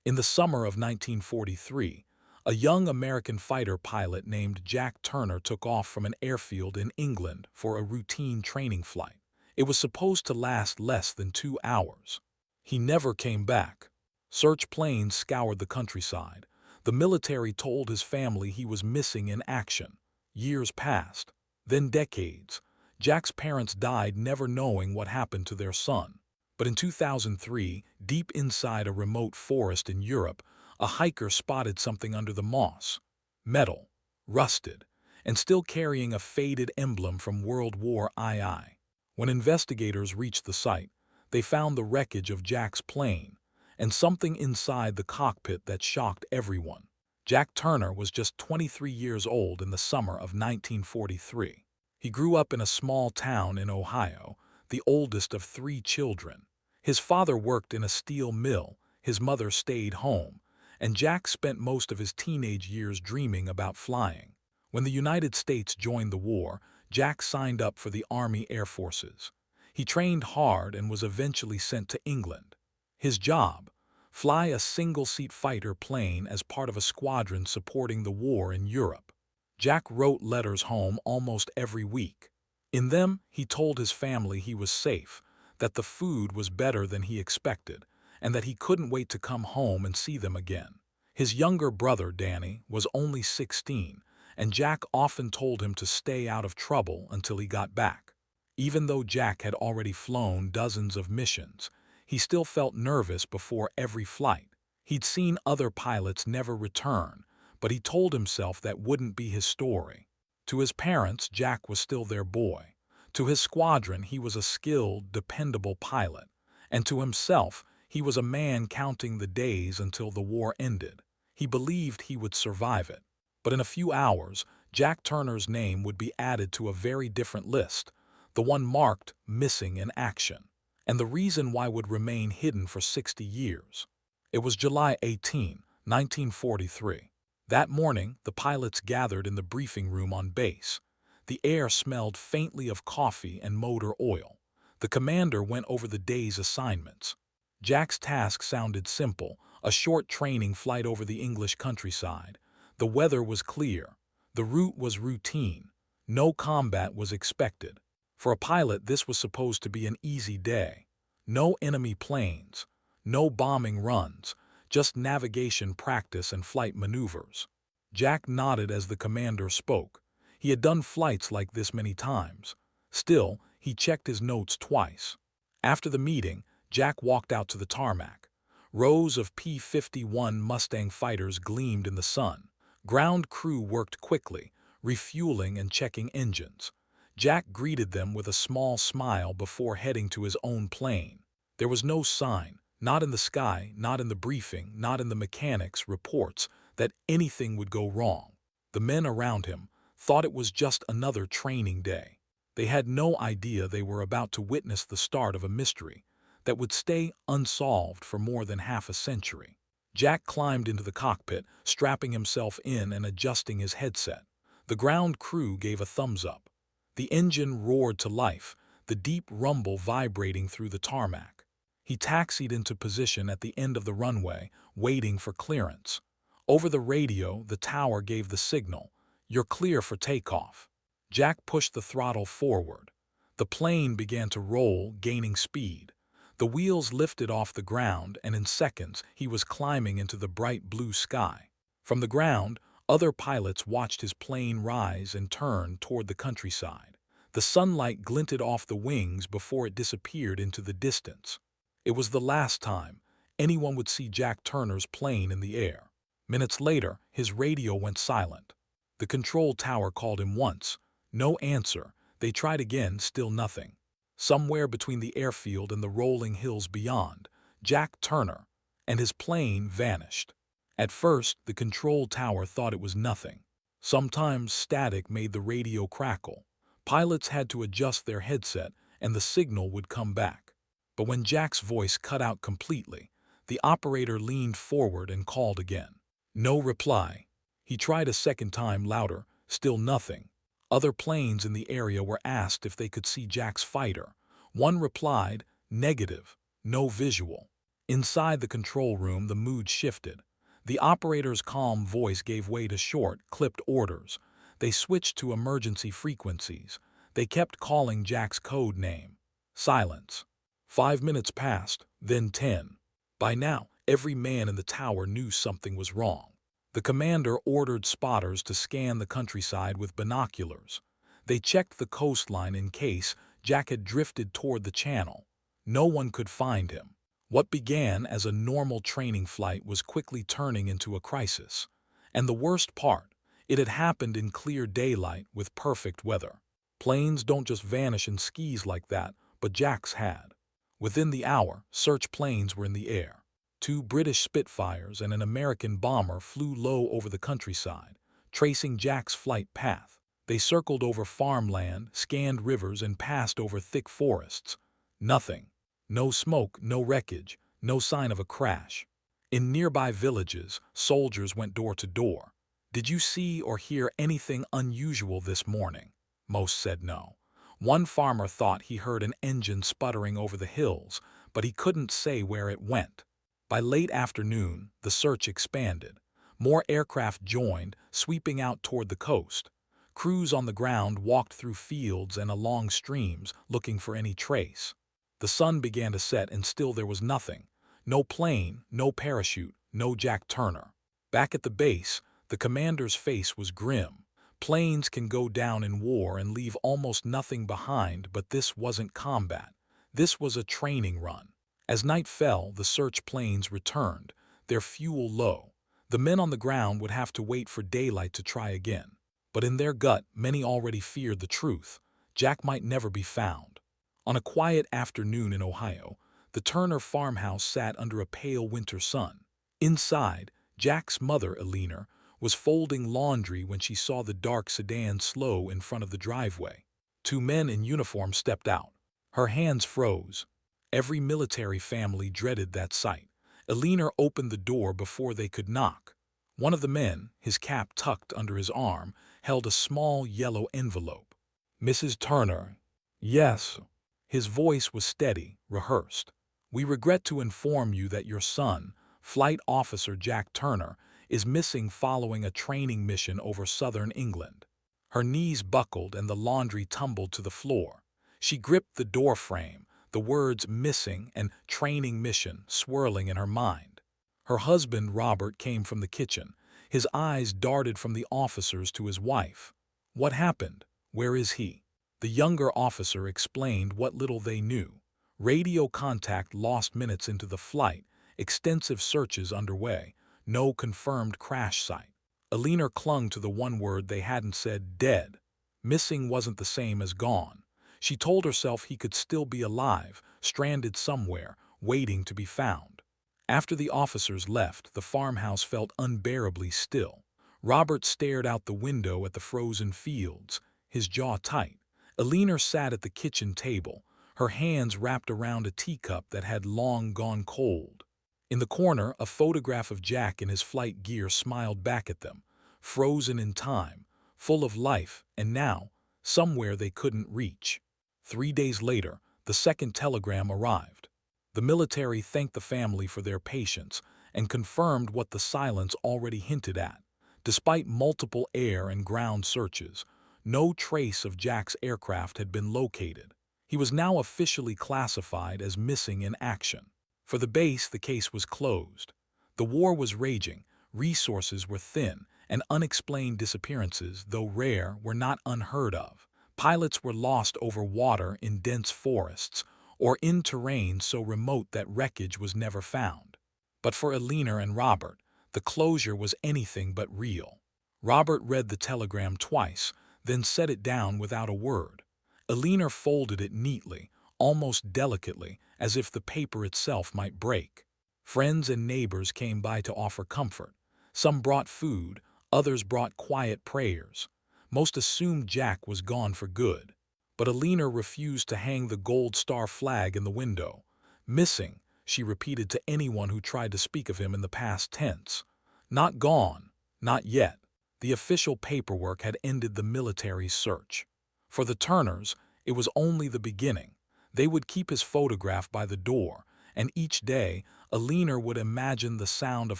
In the summer of 1943, a young American fighter pilot named Jack Turner took off from an airfield in England for a routine training flight. It was supposed to last less than 2 hours. He never came back. Search planes scoured the countryside. The military told his family he was missing in action. Years passed, then decades. Jack's parents died never knowing what happened to their son. But in 2003, deep inside a remote forest in Europe, a hiker spotted something under the moss. Metal, rusted, and still carrying a faded emblem from World War II. When investigators reached the site, they found the wreckage of Jack's plane, and something inside the cockpit that shocked everyone. Jack Turner was just 23 years old in the summer of 1943. He grew up in a small town in Ohio, the oldest of 3 children. His father worked in a steel mill, his mother stayed home, and Jack spent most of his teenage years dreaming about flying. When the United States joined the war, Jack signed up for the Army Air Forces. He trained hard and was eventually sent to England. His job? Fly a single-seat fighter plane as part of a squadron supporting the war in Europe. Jack wrote letters home almost every week. In them, he told his family he was safe, that the food was better than he expected, and that he couldn't wait to come home and see them again. His younger brother, Danny, was only 16, and Jack often told him to stay out of trouble until he got back. Even though Jack had already flown dozens of missions, he still felt nervous before every flight. He'd seen other pilots never return, but he told himself that wouldn't be his story. To his parents, Jack was still their boy. To his squadron, he was a skilled, dependable pilot. And to himself, he was a man counting the days until the war ended. He believed he would survive it. But in a few hours, Jack Turner's name would be added to a very different list, the one marked missing in action. And the reason why would remain hidden for 60 years. It was July 18, 1943. That morning, the pilots gathered in the briefing room on base. The air smelled faintly of coffee and motor oil. The commander went over the day's assignments. Jack's task sounded simple, a short training flight over the English countryside. The weather was clear. The route was routine. No combat was expected. For a pilot, this was supposed to be an easy day. No enemy planes, no bombing runs, just navigation practice and flight maneuvers. Jack nodded as the commander spoke. He had done flights like this many times. Still, he checked his notes twice. After the meeting, Jack walked out to the tarmac. Rows of P-51 Mustang fighters gleamed in the sun. Ground crew worked quickly, refueling and checking engines. Jack greeted them with a small smile before heading to his own plane. There was no sign, not in the sky, not in the briefing, not in the mechanics' reports, that anything would go wrong. The men around him thought it was just another training day. They had no idea they were about to witness the start of a mystery that would stay unsolved for more than half a century. Jack climbed into the cockpit, strapping himself in and adjusting his headset. The ground crew gave a thumbs up. The engine roared to life, the deep rumble vibrating through the tarmac. He taxied into position at the end of the runway, waiting for clearance. Over the radio, the tower gave the signal, "You're clear for takeoff." Jack pushed the throttle forward. The plane began to roll, gaining speed. The wheels lifted off the ground, and in seconds, he was climbing into the bright blue sky. From the ground, other pilots watched his plane rise and turn toward the countryside. The sunlight glinted off the wings before it disappeared into the distance. It was the last time anyone would see Jack Turner's plane in the air. Minutes later, his radio went silent. The control tower called him once. No answer. They tried again, still nothing. Somewhere between the airfield and the rolling hills beyond, Jack Turner and his plane vanished. At first, the control tower thought it was nothing. Sometimes static made the radio crackle. Pilots had to adjust their headset and the signal would come back. But when Jack's voice cut out completely, the operator leaned forward and called again. No reply. He tried a second time, louder, still nothing. Other planes in the area were asked if they could see Jack's fighter. One replied, negative, no visual. Inside the control room, the mood shifted. The operator's calm voice gave way to short, clipped orders. They switched to emergency frequencies. They kept calling Jack's code name. Silence. 5 minutes passed, then 10. By now, every man in the tower knew something was wrong. The commander ordered spotters to scan the countryside with binoculars. They checked the coastline in case Jack had drifted toward the channel. No one could find him. What began as a normal training flight was quickly turning into a crisis. And the worst part, it had happened in clear daylight with perfect weather. Planes don't just vanish in skis like that, but Jack's had. Within the hour, search planes were in the air. 2 British Spitfires and an American bomber flew low over the countryside, tracing Jack's flight path. They circled over farmland, scanned rivers, and passed over thick forests. Nothing. No smoke, no wreckage, no sign of a crash. In nearby villages, soldiers went door to door. "Did you see or hear anything unusual this morning?" Most said no. One farmer thought he heard an engine sputtering over the hills, but he couldn't say where it went. By late afternoon, the search expanded. More aircraft joined, sweeping out toward the coast. Crews on the ground walked through fields and along streams, looking for any trace. The sun began to set, and still there was nothing. No plane, no parachute, no Jack Turner. Back at the base, the commander's face was grim. Planes can go down in war and leave almost nothing behind, but this wasn't combat. This was a training run. As night fell, the search planes returned, their fuel low. The men on the ground would have to wait for daylight to try again. But in their gut, many already feared the truth. Jack might never be found. On a quiet afternoon in Ohio, the Turner farmhouse sat under a pale winter sun. Inside, Jack's mother, Eleanor, was folding laundry when she saw the dark sedan slow in front of the driveway. 2 men in uniform stepped out. Her hands froze. Every military family dreaded that sight. Eleanor opened the door before they could knock. One of the men, his cap tucked under his arm, held a small yellow envelope. "Mrs. Turner." "Yes." His voice was steady, rehearsed. "We regret to inform you that your son, Flight Officer Jack Turner, is missing following a training mission over southern England." Her knees buckled and the laundry tumbled to the floor. She gripped the door frame, the words "missing" and "training mission" swirling in her mind. Her husband, Robert, came from the kitchen. His eyes darted from the officers to his wife. "What happened? Where is he?" The younger officer explained what little they knew. Radio contact lost minutes into the flight, extensive searches underway, no confirmed crash site. Eleanor clung to the one word they hadn't said: dead. Missing wasn't the same as gone. She told herself he could still be alive, stranded somewhere, waiting to be found. After the officers left, the farmhouse felt unbearably still. Robert stared out the window at the frozen fields, his jaw tight. Eleanor sat at the kitchen table, her hands wrapped around a teacup that had long gone cold. In the corner, a photograph of Jack in his flight gear smiled back at them, frozen in time, full of life, and now, somewhere they couldn't reach. 3 days later, the second telegram arrived. The military thanked the family for their patience and confirmed what the silence already hinted at. Despite multiple air and ground searches, no trace of Jack's aircraft had been located. He was now officially classified as missing in action. For the base, the case was closed. The war was raging, resources were thin, and unexplained disappearances, though rare, were not unheard of. Pilots were lost over water in dense forests, or in terrain so remote that wreckage was never found. But for Eleanor and Robert, the closure was anything but real. Robert read the telegram twice, then set it down without a word. Eleanor folded it neatly, almost delicately, as if the paper itself might break. Friends and neighbors came by to offer comfort. Some brought food, others brought quiet prayers. Most assumed Jack was gone for good. But Eleanor refused to hang the gold star flag in the window. "Missing," she repeated to anyone who tried to speak of him in the past tense. Not gone, not yet. The official paperwork had ended the military's search. For the Turners, it was only the beginning. They would keep his photograph by the door, and each day, a leaner would imagine the sound of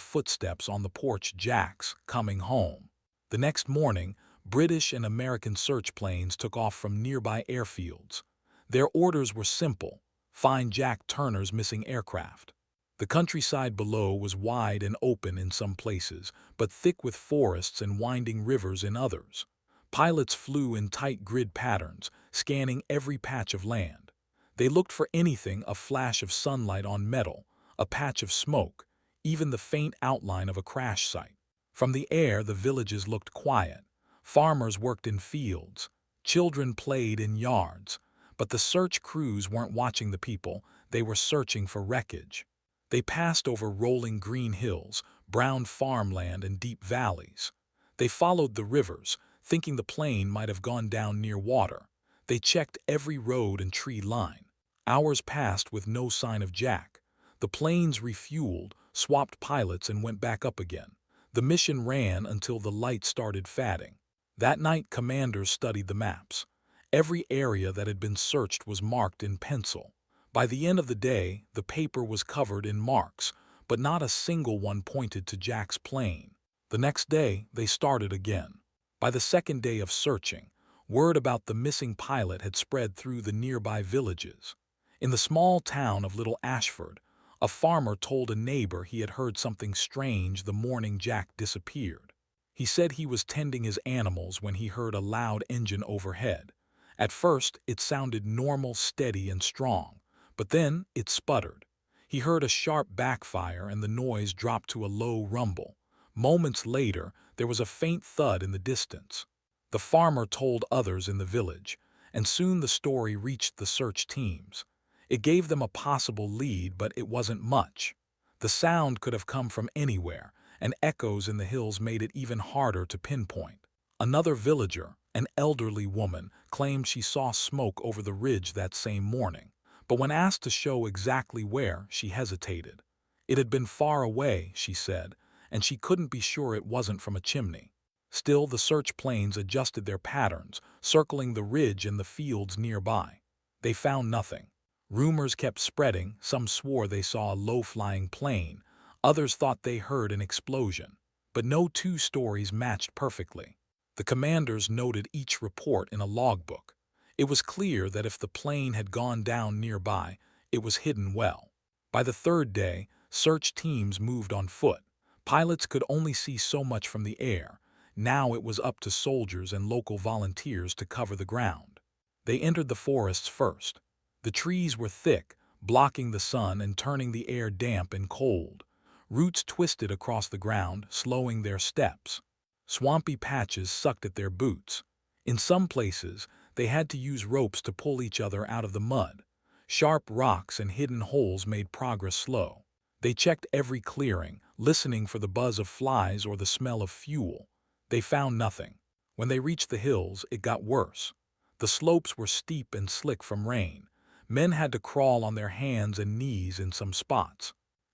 footsteps on the porch. Jack's coming home. The next morning, British and American search planes took off from nearby airfields. Their orders were simple: find Jack Turner's missing aircraft. The countryside below was wide and open in some places, but thick with forests and winding rivers in others. Pilots flew in tight grid patterns, scanning every patch of land. They looked for anything: a flash of sunlight on metal, a patch of smoke, even the faint outline of a crash site. From the air, the villages looked quiet. Farmers worked in fields. Children played in yards. But the search crews weren't watching the people, they were searching for wreckage. They passed over rolling green hills, brown farmland, and deep valleys. They followed the rivers, thinking the plane might have gone down near water. They checked every road and tree line. Hours passed with no sign of Jack. The planes refueled, swapped pilots, and went back up again. The mission ran until the light started fading. That night, commanders studied the maps. Every area that had been searched was marked in pencil. By the end of the day, the paper was covered in marks, but not a single one pointed to Jack's plane. The next day, they started again. By the second day of searching, word about the missing pilot had spread through the nearby villages. In the small town of Little Ashford, a farmer told a neighbor he had heard something strange the morning Jack disappeared. He said he was tending his animals when he heard a loud engine overhead. At first, it sounded normal, steady, and strong, but then it sputtered. He heard a sharp backfire and the noise dropped to a low rumble. Moments later, there was a faint thud in the distance. The farmer told others in the village, and soon the story reached the search teams. It gave them a possible lead, but it wasn't much. The sound could have come from anywhere, and echoes in the hills made it even harder to pinpoint. Another villager, an elderly woman, claimed she saw smoke over the ridge that same morning, but when asked to show exactly where, she hesitated. It had been far away, she said, and she couldn't be sure it wasn't from a chimney. Still, the search planes adjusted their patterns, circling the ridge and the fields nearby. They found nothing. Rumors kept spreading. Some swore they saw a low-flying plane. Others thought they heard an explosion. But no two stories matched perfectly. The commanders noted each report in a logbook. It was clear that if the plane had gone down nearby, it was hidden well. By the third day, search teams moved on foot. Pilots could only see so much from the air. Now it was up to soldiers and local volunteers to cover the ground. They entered the forests first. The trees were thick, blocking the sun and turning the air damp and cold. Roots twisted across the ground, slowing their steps. Swampy patches sucked at their boots. In some places, they had to use ropes to pull each other out of the mud. Sharp rocks and hidden holes made progress slow. They checked every clearing, listening for the buzz of flies or the smell of fuel. They found nothing. When they reached the hills, it got worse. The slopes were steep and slick from rain. Men had to crawl on their hands and knees in some spots.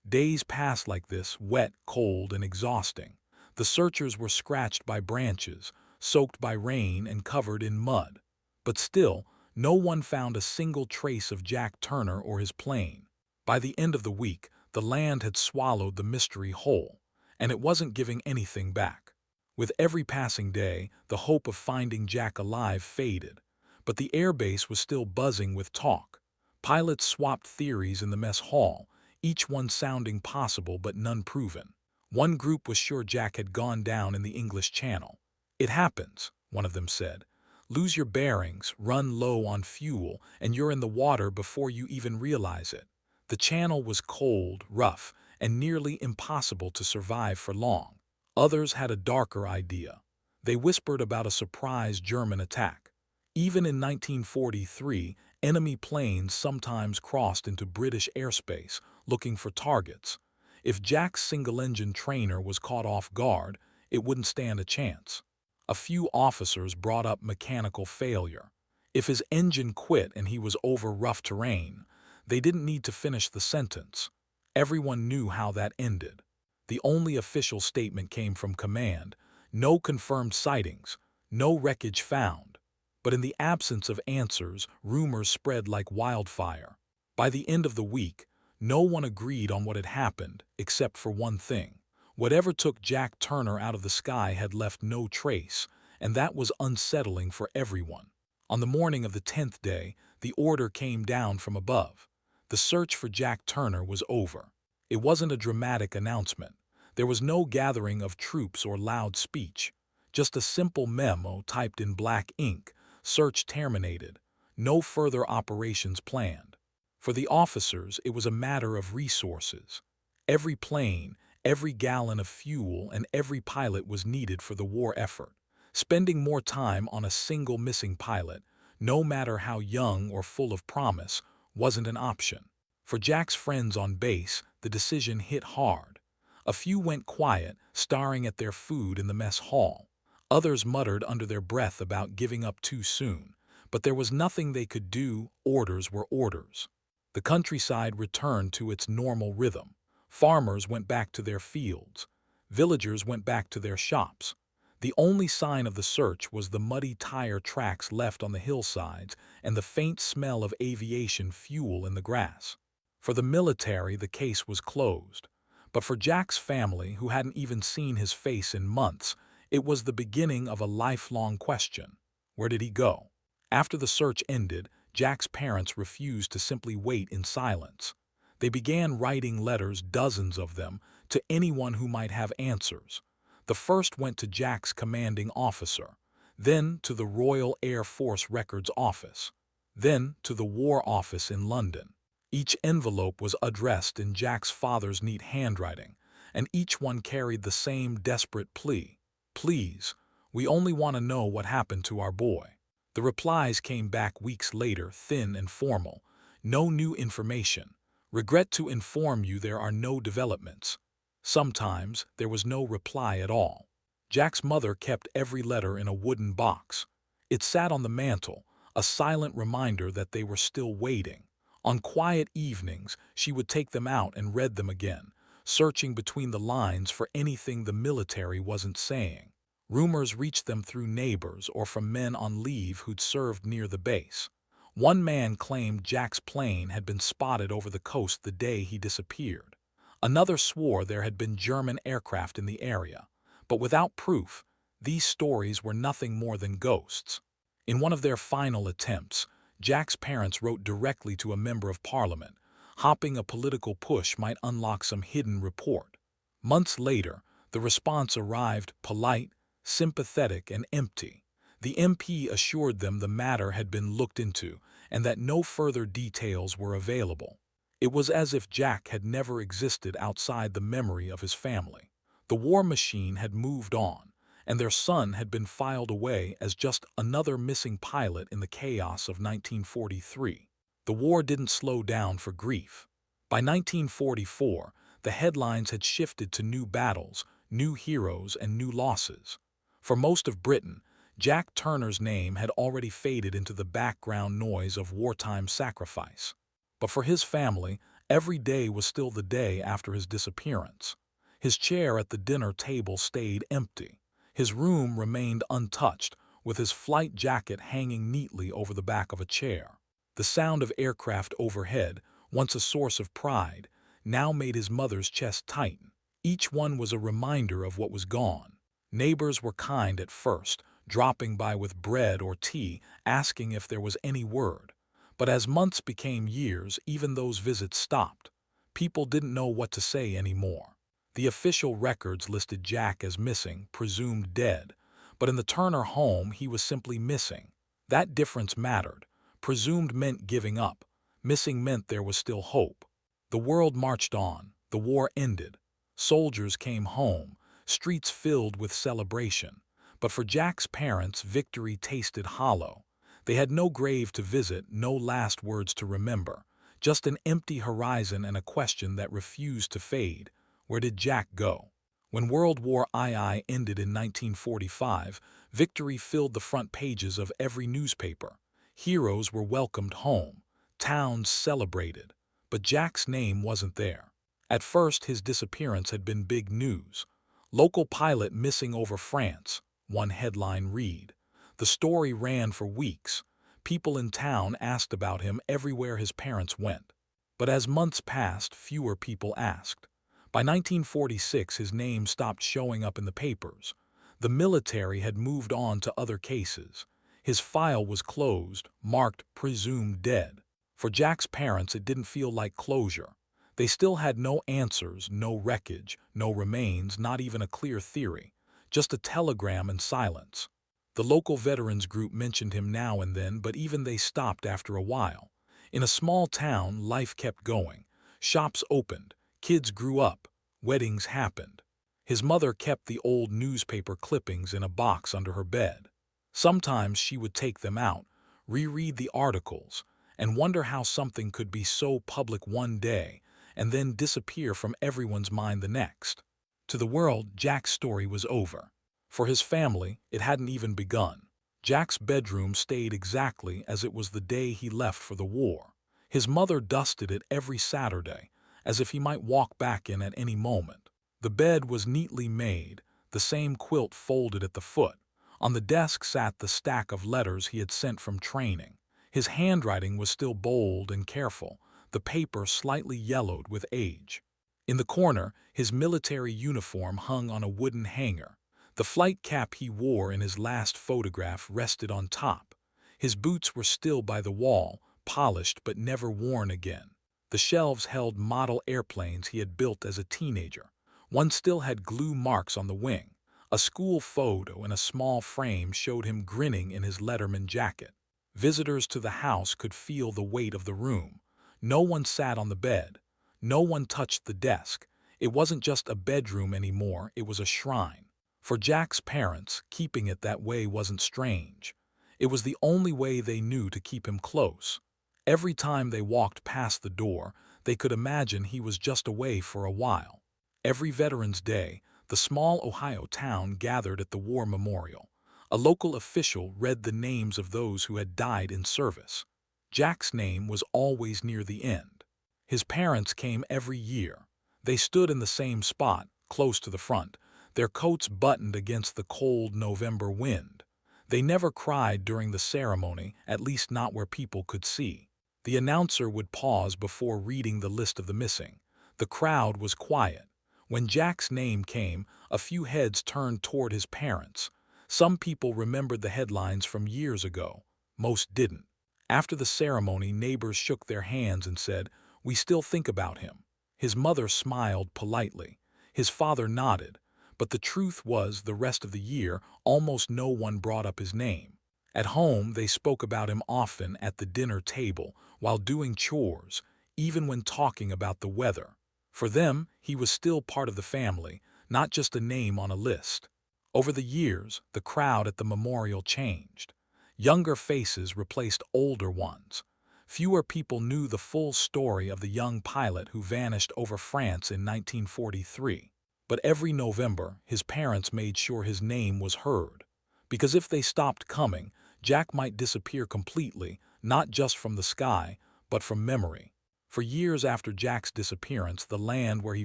Days passed like this, wet, cold, and exhausting. The searchers were scratched by branches, soaked by rain, and covered in mud. But still, no one found a single trace of Jack Turner or his plane. By the end of the week, the land had swallowed the mystery whole, and it wasn't giving anything back. With every passing day, the hope of finding Jack alive faded. But the airbase was still buzzing with talk. Pilots swapped theories in the mess hall, each one sounding possible but none proven. One group was sure Jack had gone down in the English Channel. "It happens," one of them said. "Lose your bearings, run low on fuel, and you're in the water before you even realize it." The channel was cold, rough, and nearly impossible to survive for long. Others had a darker idea. They whispered about a surprise German attack. Even in 1943, enemy planes sometimes crossed into British airspace, looking for targets. If Jack's single-engine trainer was caught off guard, it wouldn't stand a chance. A few officers brought up mechanical failure. If his engine quit and he was over rough terrain, they didn't need to finish the sentence. Everyone knew how that ended. The only official statement came from command: no confirmed sightings, no wreckage found. But in the absence of answers, rumors spread like wildfire. By the end of the week, No one agreed on what had happened, except for one thing. Whatever took Jack Turner out of the sky had left no trace, and that was unsettling for everyone. On the morning of the 10th day, the order came down from above. The search for Jack Turner was over. It wasn't a dramatic announcement. There was no gathering of troops or loud speech. Just a simple memo typed in black ink: search terminated. No further operations planned. For the officers, it was a matter of resources. Every plane, every gallon of fuel, and every pilot was needed for the war effort. Spending more time on a single missing pilot, no matter how young or full of promise, wasn't an option. For Jack's friends on base, the decision hit hard. A few went quiet, staring at their food in the mess hall. Others muttered under their breath about giving up too soon. But there was nothing they could do. Orders were orders. The countryside returned to its normal rhythm. Farmers went back to their fields. Villagers went back to their shops. The only sign of the search was the muddy tire tracks left on the hillsides and the faint smell of aviation fuel in the grass. For the military, the case was closed. But for Jack's family, who hadn't even seen his face in months, it was the beginning of a lifelong question. Where did he go? After the search ended, Jack's parents refused to simply wait in silence. They began writing letters, dozens of them, to anyone who might have answers. The first went to Jack's commanding officer, then to the Royal Air Force Records Office, then to the War Office in London. Each envelope was addressed in Jack's father's neat handwriting, and each one carried the same desperate plea: "Please, we only want to know what happened to our boy." The replies came back weeks later, thin and formal. "No new information. Regret to inform you there are no developments." Sometimes there was no reply at all. Jack's mother kept every letter in a wooden box. It sat on the mantel, a silent reminder that they were still waiting. On quiet evenings, she would take them out and read them again, searching between the lines for anything the military wasn't saying. Rumors reached them through neighbors or from men on leave who'd served near the base. One man claimed Jack's plane had been spotted over the coast the day he disappeared. Another swore there had been German aircraft in the area. But without proof, these stories were nothing more than ghosts. In one of their final attempts, Jack's parents wrote directly to a member of parliament, hoping a political push might unlock some hidden report. Months later, the response arrived, polite, sympathetic, and empty. The MP assured them the matter had been looked into and that no further details were available. It was as if Jack had never existed outside the memory of his family. The war machine had moved on, and their son had been filed away as just another missing pilot in the chaos of 1943. The war didn't slow down for grief. By 1944, the headlines had shifted to new battles, new heroes, and new losses. For most of Britain, Jack Turner's name had already faded into the background noise of wartime sacrifice. But for his family, every day was still the day after his disappearance. His chair at the dinner table stayed empty. His room remained untouched, with his flight jacket hanging neatly over the back of a chair. The sound of aircraft overhead, once a source of pride, now made his mother's chest tighten. Each one was a reminder of what was gone. Neighbors were kind at first, dropping by with bread or tea, asking if there was any word. But as months became years, even those visits stopped. People didn't know what to say anymore. The official records listed Jack as missing, presumed dead. But in the Turner home, he was simply missing. That difference mattered. Presumed meant giving up. Missing meant there was still hope. The world marched on. The war ended. Soldiers came home, streets filled with celebration. But for Jack's parents, victory tasted hollow. They had no grave to visit, no last words to remember, just an empty horizon and a question that refused to fade. Where did Jack go? When World War II ended in 1945, victory filled the front pages of every newspaper. Heroes were welcomed home. Towns celebrated. But Jack's name wasn't there. At first, his disappearance had been big news. Local pilot missing over France, one headline read. The story ran for weeks. People in town asked about him everywhere his parents went. But as months passed, fewer people asked. By 1946, his name stopped showing up in the papers. The military had moved on to other cases. His file was closed, marked presumed dead. For Jack's parents, it didn't feel like closure. They still had no answers, no wreckage, no remains, not even a clear theory. Just a telegram and silence. The local veterans group mentioned him now and then, but even they stopped after a while. In a small town, life kept going. Shops opened, kids grew up, weddings happened. His mother kept the old newspaper clippings in a box under her bed. Sometimes she would take them out, reread the articles, and wonder how something could be so public one day and then disappear from everyone's mind the next. To the world, Jack's story was over. For his family, it hadn't even begun. Jack's bedroom stayed exactly as it was the day he left for the war. His mother dusted it every Saturday, as if he might walk back in at any moment. The bed was neatly made, the same quilt folded at the foot. On the desk sat the stack of letters he had sent from training. His handwriting was still bold and careful, the paper slightly yellowed with age. In the corner, his military uniform hung on a wooden hanger. The flight cap he wore in his last photograph rested on top. His boots were still by the wall, polished but never worn again. The shelves held model airplanes he had built as a teenager. One still had glue marks on the wing. A school photo in a small frame showed him grinning in his Letterman jacket. Visitors to the house could feel the weight of the room. No one sat on the bed. No one touched the desk. It wasn't just a bedroom anymore, it was a shrine. For Jack's parents, keeping it that way wasn't strange. It was the only way they knew to keep him close. Every time they walked past the door, they could imagine he was just away for a while. Every Veterans Day, the small Ohio town gathered at the war memorial. A local official read the names of those who had died in service. Jack's name was always near the end. His parents came every year. They stood in the same spot, close to the front, their coats buttoned against the cold November wind. They never cried during the ceremony, at least not where people could see. The announcer would pause before reading the list of the missing. The crowd was quiet. When Jack's name came, a few heads turned toward his parents. Some people remembered the headlines from years ago. Most didn't. After the ceremony, neighbors shook their hands and said, "We still think about him." His mother smiled politely. His father nodded. But the truth was, the rest of the year, almost no one brought up his name. At home, they spoke about him often at the dinner table, while doing chores, even when talking about the weather. For them, he was still part of the family, not just a name on a list. Over the years, the crowd at the memorial changed. Younger faces replaced older ones. Fewer people knew the full story of the young pilot who vanished over France in 1943. But every November, his parents made sure his name was heard. Because if they stopped coming, Jack might disappear completely, not just from the sky, but from memory. For years after Jack's disappearance, the land where he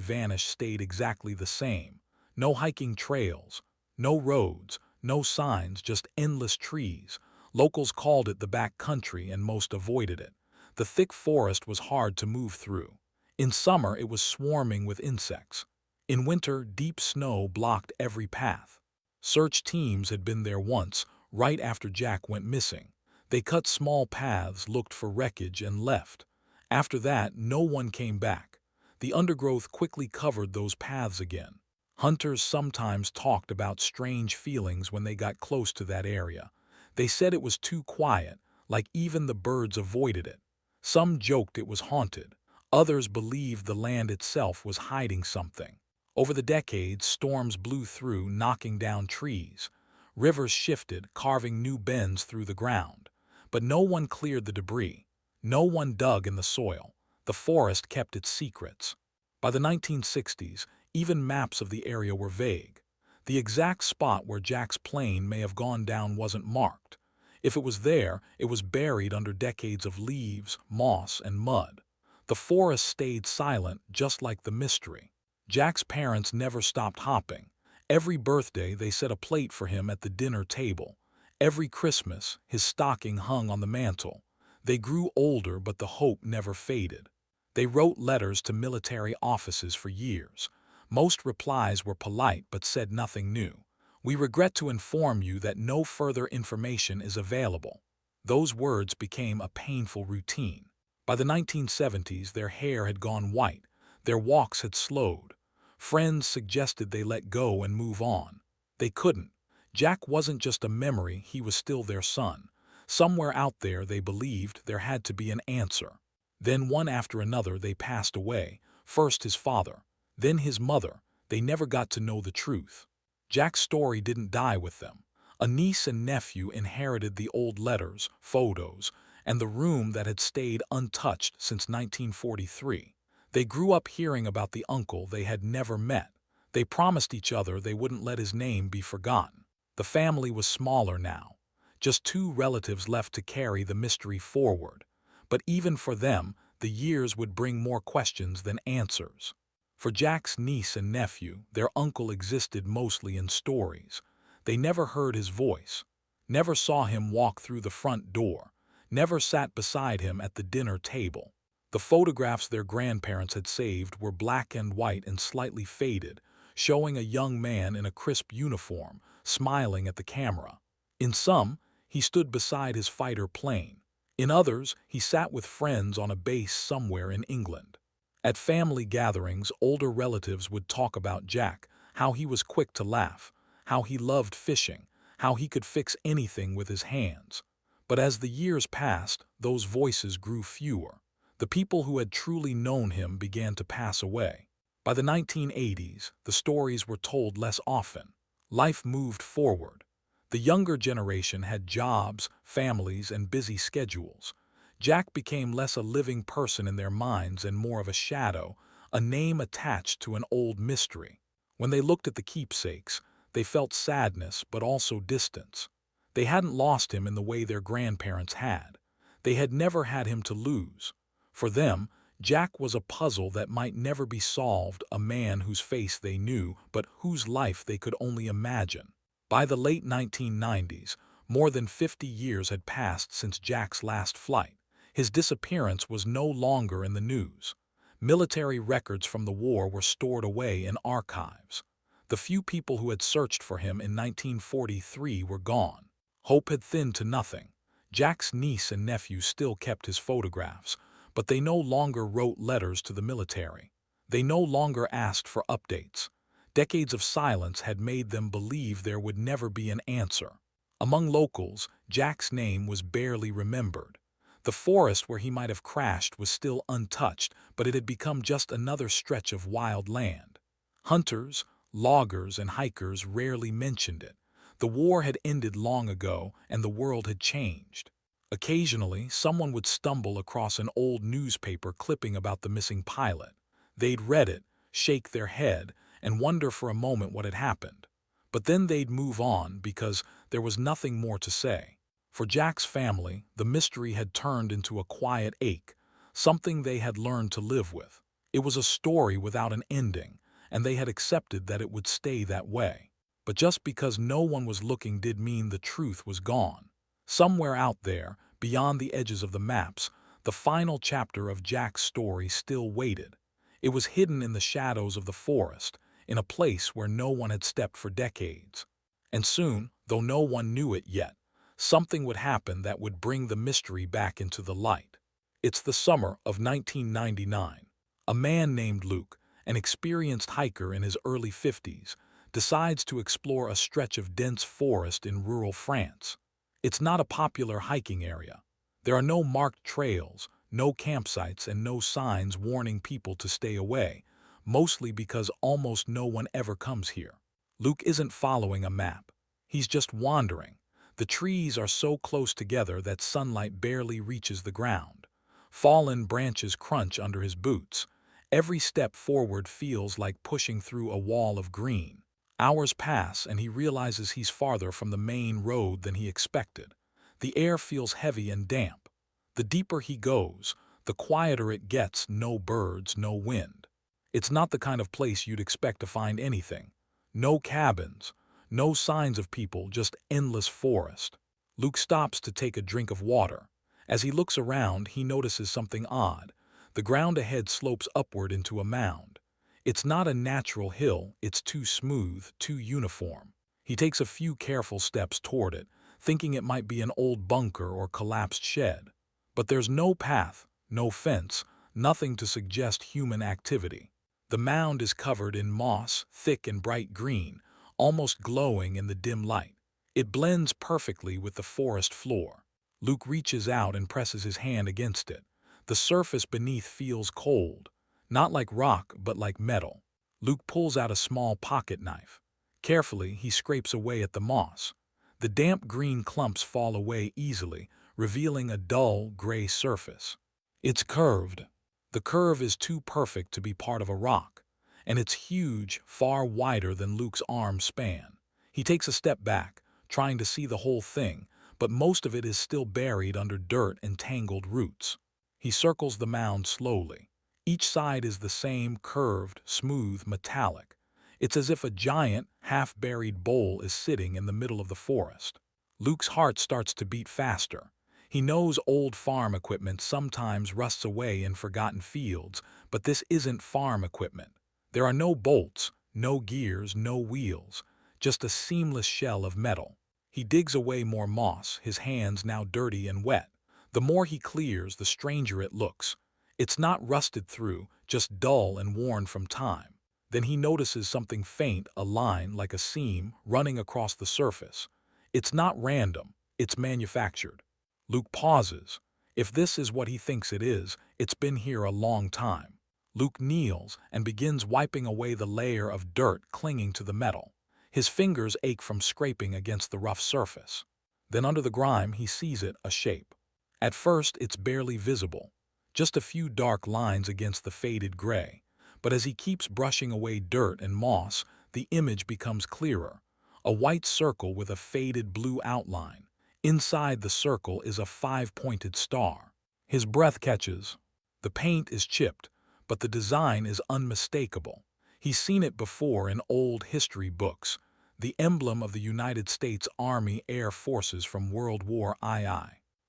vanished stayed exactly the same. No hiking trails, no roads, no signs, just endless trees. Locals called it the back country and most avoided it. The thick forest was hard to move through. In summer, it was swarming with insects. In winter, deep snow blocked every path. Search teams had been there once, right after Jack went missing. They cut small paths, looked for wreckage, and left. After that, no one came back. The undergrowth quickly covered those paths again. Hunters sometimes talked about strange feelings when they got close to that area. They said it was too quiet, like even the birds avoided it. Some joked it was haunted. Others believed the land itself was hiding something. Over the decades, storms blew through, knocking down trees. Rivers shifted, carving new bends through the ground. But no one cleared the debris. No one dug in the soil. The forest kept its secrets. By the 1960s, even maps of the area were vague. The exact spot where Jack's plane may have gone down wasn't marked. If it was there, it was buried under decades of leaves, moss, and mud. The forest stayed silent, just like the mystery. Jack's parents never stopped hopping. Every birthday, they set a plate for him at the dinner table. Every Christmas, his stocking hung on the mantel. They grew older, but the hope never faded. They wrote letters to military offices for years. Most replies were polite but said nothing new. "We regret to inform you that no further information is available." Those words became a painful routine. By the 1970s, their hair had gone white, their walks had slowed. Friends suggested they let go and move on. They couldn't. Jack wasn't just a memory, he was still their son. Somewhere out there, they believed, there had to be an answer. Then one after another they passed away, first his father, then his mother. They never got to know the truth. Jack's story didn't die with them. A niece and nephew inherited the old letters, photos, and the room that had stayed untouched since 1943. They grew up hearing about the uncle they had never met. They promised each other they wouldn't let his name be forgotten. The family was smaller now, just two relatives left to carry the mystery forward. But even for them, the years would bring more questions than answers. For Jack's niece and nephew, their uncle existed mostly in stories. They never heard his voice, never saw him walk through the front door, never sat beside him at the dinner table. The photographs their grandparents had saved were black and white and slightly faded, showing a young man in a crisp uniform, smiling at the camera. In some, he stood beside his fighter plane. In others, he sat with friends on a base somewhere in England. At family gatherings, older relatives would talk about Jack, how he was quick to laugh, how he loved fishing, how he could fix anything with his hands. But as the years passed, those voices grew fewer. The people who had truly known him began to pass away. By the 1980s, the stories were told less often. Life moved forward. The younger generation had jobs, families, and busy schedules. Jack became less a living person in their minds and more of a shadow, a name attached to an old mystery. When they looked at the keepsakes, they felt sadness but also distance. They hadn't lost him in the way their grandparents had. They had never had him to lose. For them, Jack was a puzzle that might never be solved, a man whose face they knew but whose life they could only imagine. By the late 1990s, more than 50 years had passed since Jack's last flight. His disappearance was no longer in the news. Military records from the war were stored away in archives. The few people who had searched for him in 1943 were gone. Hope had thinned to nothing. Jack's niece and nephew still kept his photographs, but they no longer wrote letters to the military. They no longer asked for updates. Decades of silence had made them believe there would never be an answer. Among locals, Jack's name was barely remembered. The forest where he might have crashed was still untouched, but it had become just another stretch of wild land. Hunters, loggers, and hikers rarely mentioned it. The war had ended long ago, and the world had changed. Occasionally, someone would stumble across an old newspaper clipping about the missing pilot. They'd read it, shake their head, and wonder for a moment what had happened. But then they'd move on because there was nothing more to say. For Jack's family, the mystery had turned into a quiet ache, something they had learned to live with. It was a story without an ending, and they had accepted that it would stay that way. But just because no one was looking did mean the truth was gone. Somewhere out there, beyond the edges of the maps, the final chapter of Jack's story still waited. It was hidden in the shadows of the forest, in a place where no one had stepped for decades. And soon, though no one knew it yet, something would happen that would bring the mystery back into the light. It's the summer of 1999. A man named Luke, an experienced hiker in his early 50s, decides to explore a stretch of dense forest in rural France. It's not a popular hiking area. There are no marked trails, no campsites, and no signs warning people to stay away, mostly because almost no one ever comes here. Luke isn't following a map. He's just wandering. The trees are so close together that sunlight barely reaches the ground. Fallen branches crunch under his boots. Every step forward feels like pushing through a wall of green. Hours pass and he realizes he's farther from the main road than he expected. The air feels heavy and damp. The deeper he goes, the quieter it gets, no birds, no wind. It's not the kind of place you'd expect to find anything. No cabins, no signs of people, just endless forest. Luke stops to take a drink of water. As he looks around, he notices something odd. The ground ahead slopes upward into a mound. It's not a natural hill, it's too smooth, too uniform. He takes a few careful steps toward it, thinking it might be an old bunker or collapsed shed. But there's no path, no fence, nothing to suggest human activity. The mound is covered in moss, thick and bright green, almost glowing in the dim light. It blends perfectly with the forest floor. Luke reaches out and presses his hand against it. The surface beneath feels cold, not like rock but like metal. Luke pulls out a small pocket knife. Carefully, he scrapes away at the moss. The damp green clumps fall away easily, revealing a dull, gray surface. It's curved. The curve is too perfect to be part of a rock, and it's huge, far wider than Luke's arm span. He takes a step back, trying to see the whole thing, but most of it is still buried under dirt and tangled roots. He circles the mound slowly. Each side is the same, curved, smooth, metallic. It's as if a giant, half-buried bowl is sitting in the middle of the forest. Luke's heart starts to beat faster. He knows old farm equipment sometimes rusts away in forgotten fields, but this isn't farm equipment. There are no bolts, no gears, no wheels, just a seamless shell of metal. He digs away more moss, his hands now dirty and wet. The more he clears, the stranger it looks. It's not rusted through, just dull and worn from time. Then he notices something faint, a line like a seam, running across the surface. It's not random, it's manufactured. Luke pauses. If this is what he thinks it is, it's been here a long time. Luke kneels and begins wiping away the layer of dirt clinging to the metal. His fingers ache from scraping against the rough surface. Then under the grime he sees it, a shape. At first it's barely visible, just a few dark lines against the faded gray. But as he keeps brushing away dirt and moss, the image becomes clearer. A white circle with a faded blue outline. Inside the circle is a five-pointed star. His breath catches. The paint is chipped, but the design is unmistakable. He's seen it before in old history books. The emblem of the United States Army Air Forces from World War II.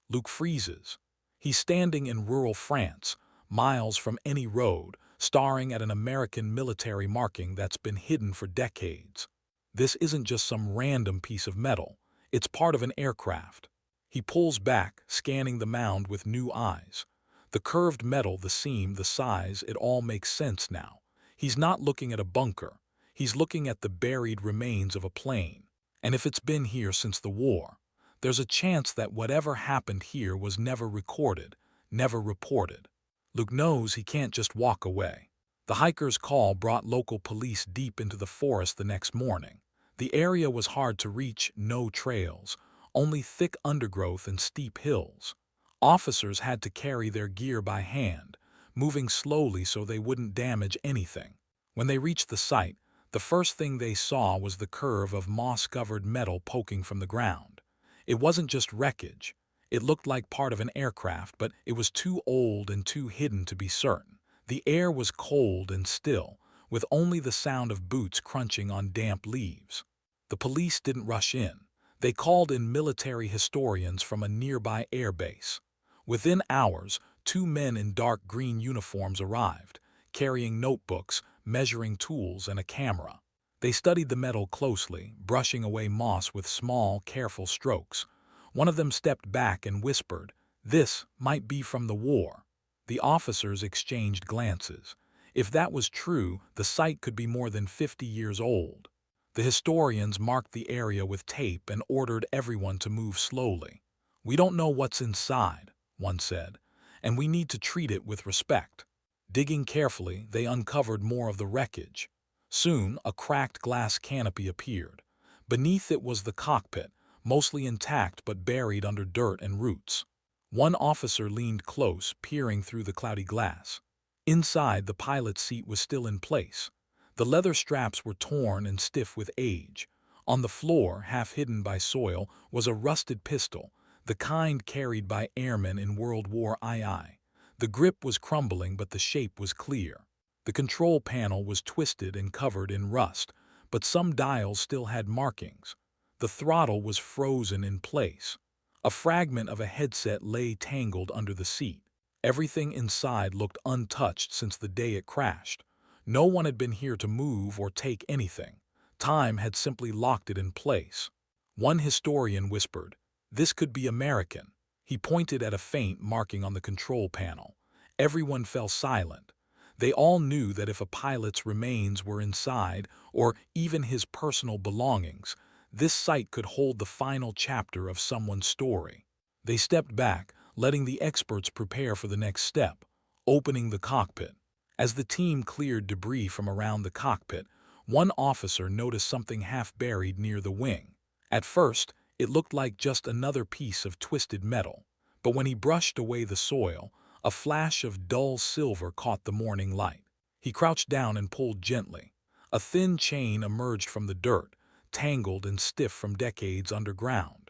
Luke freezes. He's standing in rural France, miles from any road, staring at an American military marking that's been hidden for decades. This isn't just some random piece of metal. It's part of an aircraft. He pulls back, scanning the mound with new eyes. The curved metal, the seam, the size, it all makes sense now. He's not looking at a bunker. He's looking at the buried remains of a plane. And if it's been here since the war, there's a chance that whatever happened here was never recorded, never reported. Luke knows he can't just walk away. The hiker's call brought local police deep into the forest the next morning. The area was hard to reach, no trails, only thick undergrowth and steep hills. Officers had to carry their gear by hand, moving slowly so they wouldn't damage anything. When they reached the site, the first thing they saw was the curve of moss-covered metal poking from the ground. It wasn't just wreckage. It looked like part of an aircraft, but it was too old and too hidden to be certain. The air was cold and still, with only the sound of boots crunching on damp leaves. The police didn't rush in. They called in military historians from a nearby air base. Within hours, 2 men in dark green uniforms arrived, carrying notebooks, measuring tools, and a camera. They studied the metal closely, brushing away moss with small, careful strokes. One of them stepped back and whispered, "This might be from the war." The officers exchanged glances. If that was true, the site could be more than 50 years old. The historians marked the area with tape and ordered everyone to move slowly. "We don't know what's inside," one said, "and we need to treat it with respect." Digging carefully, they uncovered more of the wreckage. Soon, a cracked glass canopy appeared. Beneath it was the cockpit, mostly intact but buried under dirt and roots. One officer leaned close, peering through the cloudy glass. Inside, the pilot's seat was still in place. The leather straps were torn and stiff with age. On the floor, half hidden by soil, was a rusted pistol, the kind carried by airmen in World War II. The grip was crumbling, but the shape was clear. The control panel was twisted and covered in rust, but some dials still had markings. The throttle was frozen in place. A fragment of a headset lay tangled under the seat. Everything inside looked untouched since the day it crashed. No one had been here to move or take anything. Time had simply locked it in place. One historian whispered, "This could be American." He pointed at a faint marking on the control panel. Everyone fell silent. They all knew that if a pilot's remains were inside, or even his personal belongings, this site could hold the final chapter of someone's story. They stepped back, letting the experts prepare for the next step, opening the cockpit. As the team cleared debris from around the cockpit, one officer noticed something half buried near the wing. At first, it looked like just another piece of twisted metal, but when he brushed away the soil, a flash of dull silver caught the morning light. He crouched down and pulled gently. A thin chain emerged from the dirt, tangled and stiff from decades underground.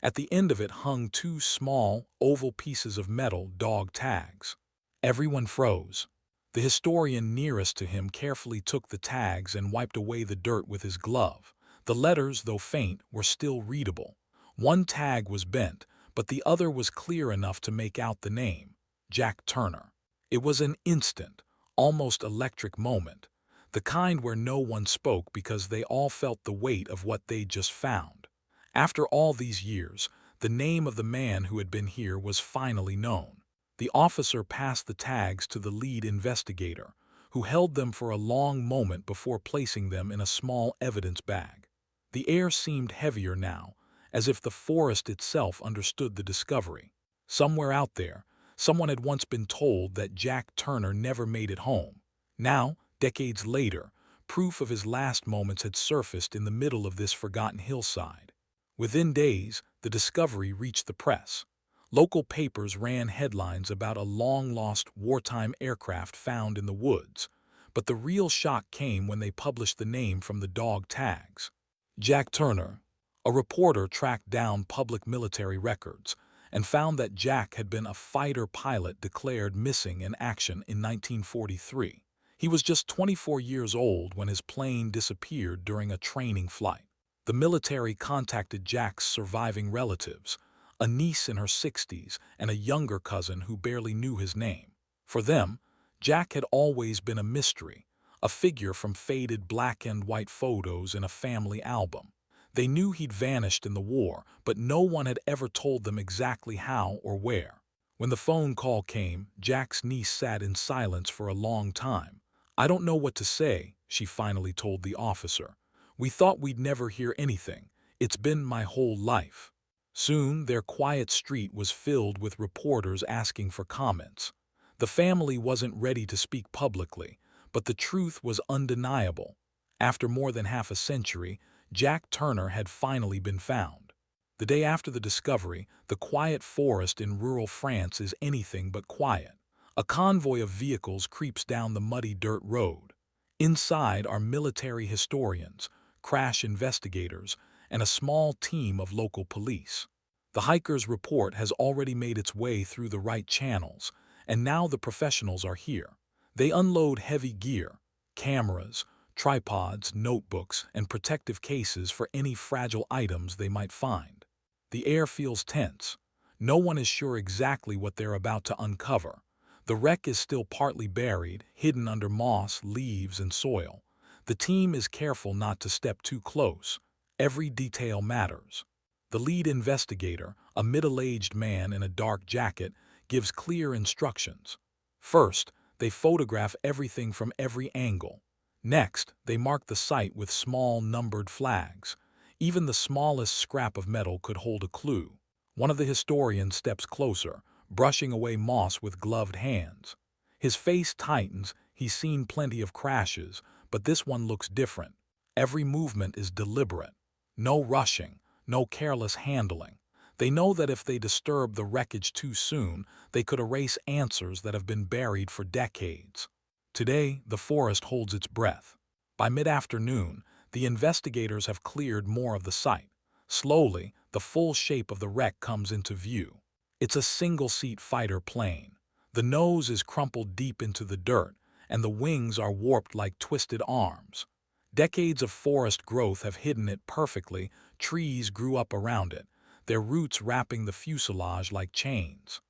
At the end of it hung two small, oval pieces of metal dog tags. Everyone froze. The historian nearest to him carefully took the tags and wiped away the dirt with his glove. The letters, though faint, were still readable. One tag was bent, but the other was clear enough to make out the name, Jack Turner. It was an instant, almost electric moment, the kind where no one spoke because they all felt the weight of what they'd just found. After all these years, the name of the man who had been here was finally known. The officer passed the tags to the lead investigator, who held them for a long moment before placing them in a small evidence bag. The air seemed heavier now, as if the forest itself understood the discovery. Somewhere out there, someone had once been told that Jack Turner never made it home. Now, decades later, proof of his last moments had surfaced in the middle of this forgotten hillside. Within days, the discovery reached the press. Local papers ran headlines about a long-lost wartime aircraft found in the woods, but the real shock came when they published the name from the dog tags. Jack Turner. A reporter tracked down public military records and found that Jack had been a fighter pilot declared missing in action in 1943. He was just 24 years old when his plane disappeared during a training flight. The military contacted Jack's surviving relatives, a niece in her 60s and a younger cousin who barely knew his name. For them, Jack had always been a mystery, a figure from faded black and white photos in a family album. They knew he'd vanished in the war, but no one had ever told them exactly how or where. When the phone call came, Jack's niece sat in silence for a long time. "I don't know what to say," she finally told the officer. "We thought we'd never hear anything. It's been my whole life." Soon, their quiet street was filled with reporters asking for comments. The family wasn't ready to speak publicly, but the truth was undeniable. After more than half a century, Jack Turner had finally been found. The day after the discovery, the quiet forest in rural France is anything but quiet. A convoy of vehicles creeps down the muddy dirt road. Inside are military historians, crash investigators, and a small team of local police. The hikers' report has already made its way through the right channels, and now the professionals are here. They unload heavy gear, cameras, tripods, notebooks, and protective cases for any fragile items they might find. The air feels tense. No one is sure exactly what they're about to uncover. The wreck is still partly buried, hidden under moss, leaves, and soil. The team is careful not to step too close. Every detail matters. The lead investigator, a middle-aged man in a dark jacket, gives clear instructions. First, they photograph everything from every angle. Next, they mark the site with small, numbered flags. Even the smallest scrap of metal could hold a clue. One of the historians steps closer, brushing away moss with gloved hands. His face tightens. He's seen plenty of crashes, but this one looks different. Every movement is deliberate. No rushing, no careless handling. They know that if they disturb the wreckage too soon, they could erase answers that have been buried for decades. Today, the forest holds its breath. By mid-afternoon, the investigators have cleared more of the site. Slowly, the full shape of the wreck comes into view. It's a single-seat fighter plane. The nose is crumpled deep into the dirt, and the wings are warped like twisted arms. Decades of forest growth have hidden it perfectly. Trees grew up around it, their roots wrapping the fuselage like chains.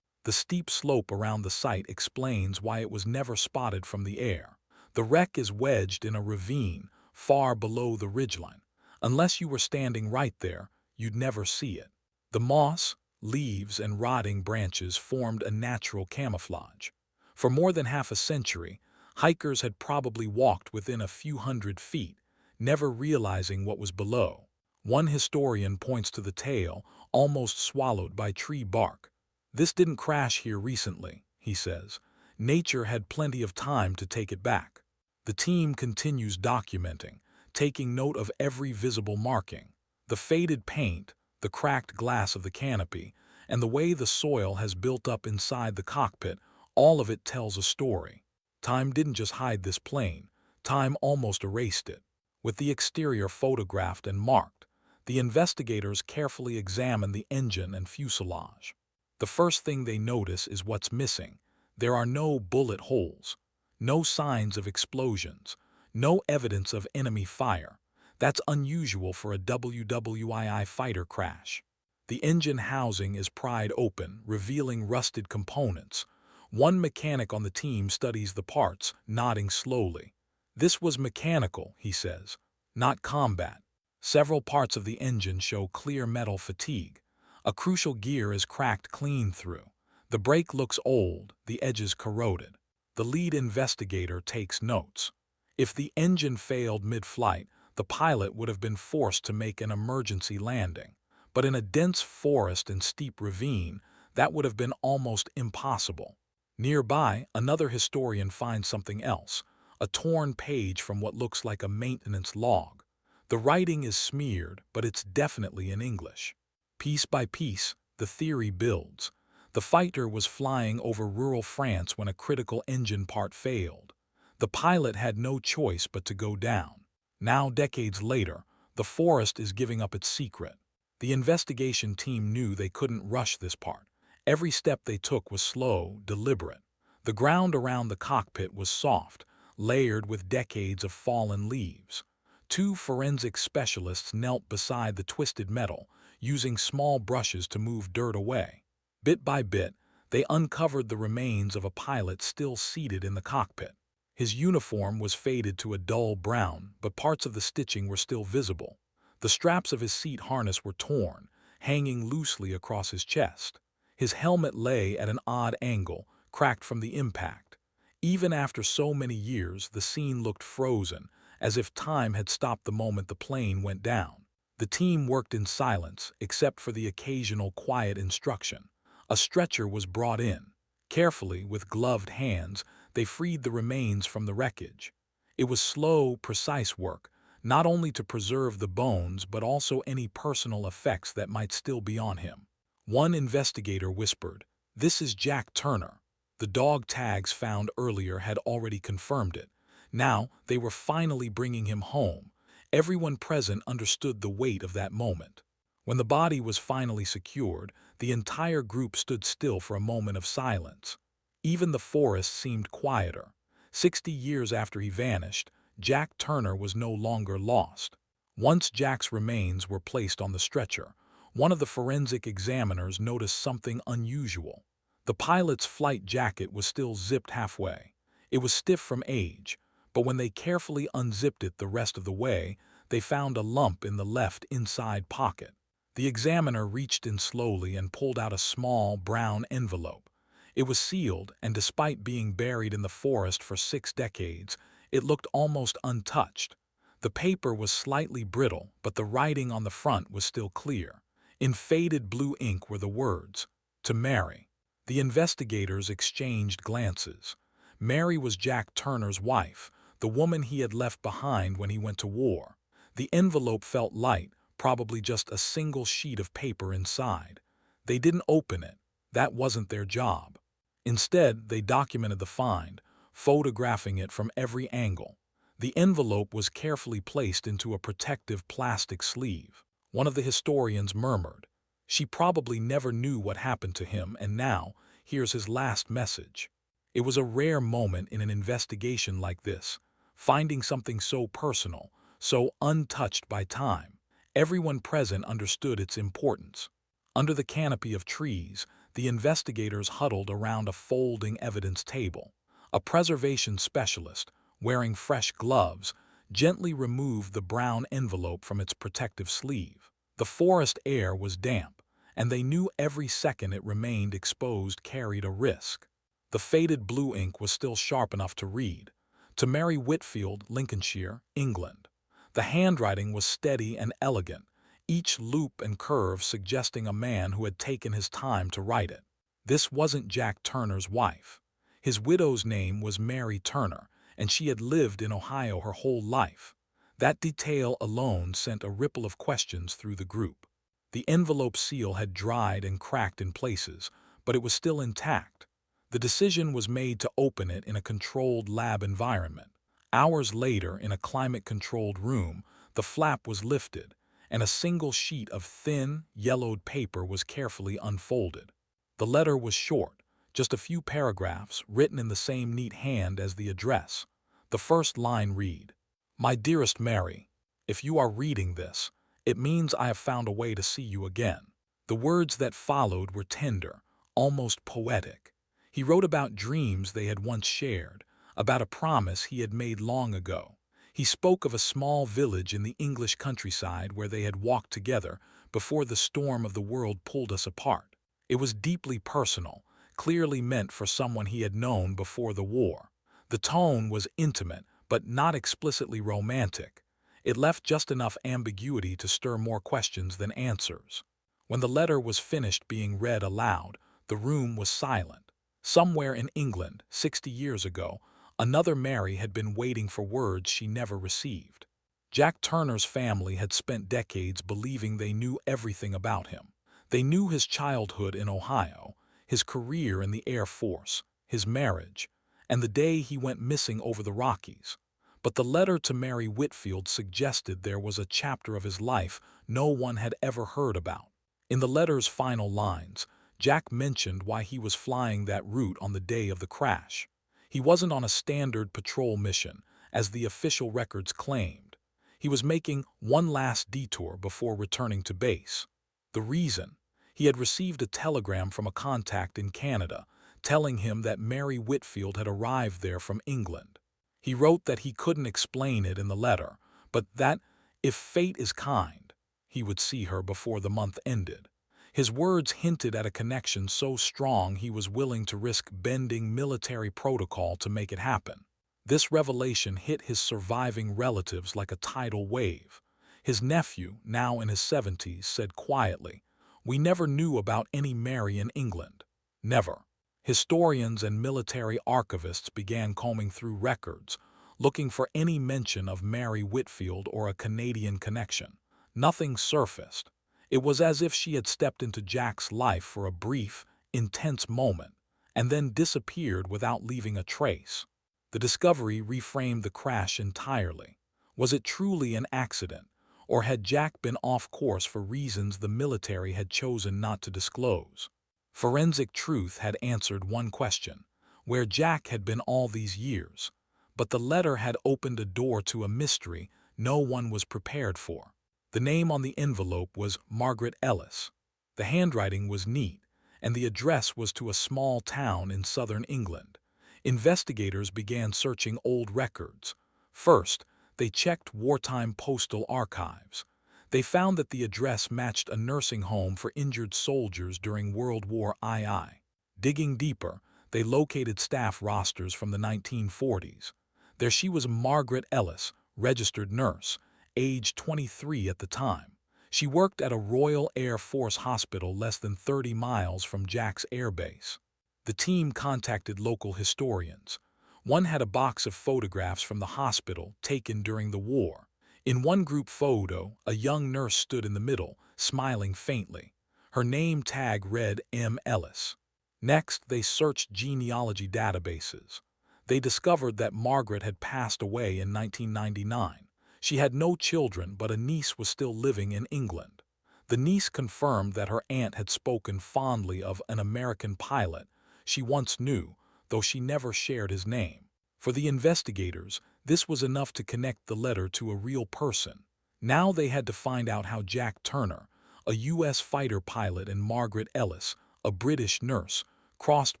The steep slope around the site explains why it was never spotted from the air. The wreck is wedged in a ravine far below the ridgeline. Unless you were standing right there, you'd never see it. The moss, leaves, and rotting branches formed a natural camouflage. For more than half a century, hikers had probably walked within a few hundred feet, never realizing what was below. One historian points to the tail, almost swallowed by tree bark. "This didn't crash here recently," he says. "Nature had plenty of time to take it back." The team continues documenting, taking note of every visible marking. The faded paint, the cracked glass of the canopy, and the way the soil has built up inside the cockpit, all of it tells a story. Time didn't just hide this plane, time almost erased it. With the exterior photographed and marked, the investigators carefully examine the engine and fuselage. The first thing they notice is what's missing. There are no bullet holes, no signs of explosions, no evidence of enemy fire. That's unusual for a WWII fighter crash. The engine housing is pried open, revealing rusted components. One mechanic on the team studies the parts, nodding slowly. "This was mechanical," he says, "not combat." Several parts of the engine show clear metal fatigue. A crucial gear is cracked clean through. The brake looks old, the edges corroded. The lead investigator takes notes. If the engine failed mid-flight, the pilot would have been forced to make an emergency landing. But in a dense forest and steep ravine, that would have been almost impossible. Nearby, another historian finds something else, a torn page from what looks like a maintenance log. The writing is smeared, but it's definitely in English. Piece by piece, the theory builds. The fighter was flying over rural France when a critical engine part failed. The pilot had no choice but to go down. Now, decades later, the forest is giving up its secret. The investigation team knew they couldn't rush this part. Every step they took was slow, deliberate. The ground around the cockpit was soft, layered with decades of fallen leaves. Two forensic specialists knelt beside the twisted metal, using small brushes to move dirt away. Bit by bit, they uncovered the remains of a pilot still seated in the cockpit. His uniform was faded to a dull brown, but parts of the stitching were still visible. The straps of his seat harness were torn, hanging loosely across his chest. His helmet lay at an odd angle, cracked from the impact. Even after so many years, the scene looked frozen, as if time had stopped the moment the plane went down. The team worked in silence, except for the occasional quiet instruction. A stretcher was brought in. Carefully, with gloved hands, they freed the remains from the wreckage. It was slow, precise work, not only to preserve the bones but also any personal effects that might still be on him. One investigator whispered, "This is Jack Turner." The dog tags found earlier had already confirmed it. Now, they were finally bringing him home. Everyone present understood the weight of that moment. When the body was finally secured, the entire group stood still for a moment of silence. Even the forest seemed quieter. 60 years after he vanished, Jack Turner was no longer lost. Once Jack's remains were placed on the stretcher, one of the forensic examiners noticed something unusual. The pilot's flight jacket was still zipped halfway. It was stiff from age, but when they carefully unzipped it the rest of the way, they found a lump in the left inside pocket. The examiner reached in slowly and pulled out a small, brown envelope. It was sealed, and despite being buried in the forest for 6 decades, it looked almost untouched. The paper was slightly brittle, but the writing on the front was still clear. In faded blue ink were the words, "To Mary." The investigators exchanged glances. Mary was Jack Turner's wife, the woman he had left behind when he went to war. The envelope felt light, probably just a single sheet of paper inside. They didn't open it. That wasn't their job. Instead, they documented the find, photographing it from every angle. The envelope was carefully placed into a protective plastic sleeve. One of the historians murmured, "She probably never knew what happened to him, and now, here's his last message." It was a rare moment in an investigation like this, finding something so personal, so untouched by time. Everyone present understood its importance. Under the canopy of trees, the investigators huddled around a folding evidence table. A preservation specialist, wearing fresh gloves, gently removed the brown envelope from its protective sleeve. The forest air was damp, and they knew every second it remained exposed carried a risk. The faded blue ink was still sharp enough to read. To Mary Whitfield, Lincolnshire, England. The handwriting was steady and elegant, each loop and curve suggesting a man who had taken his time to write it. This wasn't Jack Turner's wife. His widow's name was Mary Turner, and she had lived in Ohio her whole life. That detail alone sent a ripple of questions through the group. The envelope seal had dried and cracked in places, but it was still intact. The decision was made to open it in a controlled lab environment. Hours later, in a climate-controlled room, the flap was lifted, and a single sheet of thin, yellowed paper was carefully unfolded. The letter was short, just a few paragraphs written in the same neat hand as the address. The first line read, "My dearest Mary, if you are reading this, it means I have found a way to see you again." The words that followed were tender, almost poetic. He wrote about dreams they had once shared, about a promise he had made long ago. He spoke of a small village in the English countryside where they had walked together before the storm of the world pulled us apart. It was deeply personal, clearly meant for someone he had known before the war. The tone was intimate, but not explicitly romantic. It left just enough ambiguity to stir more questions than answers. When the letter was finished being read aloud, the room was silent. Somewhere in England, 60 years ago, another Mary had been waiting for words she never received. Jack Turner's family had spent decades believing they knew everything about him. They knew his childhood in Ohio, his career in the Air Force, his marriage, and the day he went missing over the Rockies. But the letter to Mary Whitfield suggested there was a chapter of his life no one had ever heard about. In the letter's final lines, Jack mentioned why he was flying that route on the day of the crash. He wasn't on a standard patrol mission, as the official records claimed. He was making one last detour before returning to base. The reason? He had received a telegram from a contact in Canada, telling him that Mary Whitfield had arrived there from England. He wrote that he couldn't explain it in the letter, but that, if fate is kind, he would see her before the month ended. His words hinted at a connection so strong he was willing to risk bending military protocol to make it happen. This revelation hit his surviving relatives like a tidal wave. His nephew, now in his 70s, said quietly, "We never knew about any Mary in England. Never." Historians and military archivists began combing through records, looking for any mention of Mary Whitfield or a Canadian connection. Nothing surfaced. It was as if she had stepped into Jack's life for a brief, intense moment, and then disappeared without leaving a trace. The discovery reframed the crash entirely. Was it truly an accident, or had Jack been off course for reasons the military had chosen not to disclose? Forensic Truth had answered one question, where Jack had been all these years, but the letter had opened a door to a mystery no one was prepared for. The name on the envelope was Margaret Ellis. The handwriting was neat, and the address was to a small town in southern England. Investigators began searching old records. First, they checked wartime postal archives. They found that the address matched a nursing home for injured soldiers during World War II. Digging deeper, they located staff rosters from the 1940s. There she was, Margaret Ellis, registered nurse, age 23 at the time. She worked at a Royal Air Force hospital less than 30 miles from Jack's airbase. The team contacted local historians. One had a box of photographs from the hospital taken during the war. In one group photo, a young nurse stood in the middle, smiling faintly. Her name tag read M. Ellis. Next, they searched genealogy databases. They discovered that Margaret had passed away in 1999. She had no children, but a niece was still living in England. The niece confirmed that her aunt had spoken fondly of an American pilot she once knew, though she never shared his name. For the investigators, this was enough to connect the letter to a real person. Now they had to find out how Jack Turner, a U.S. fighter pilot, and Margaret Ellis, a British nurse, crossed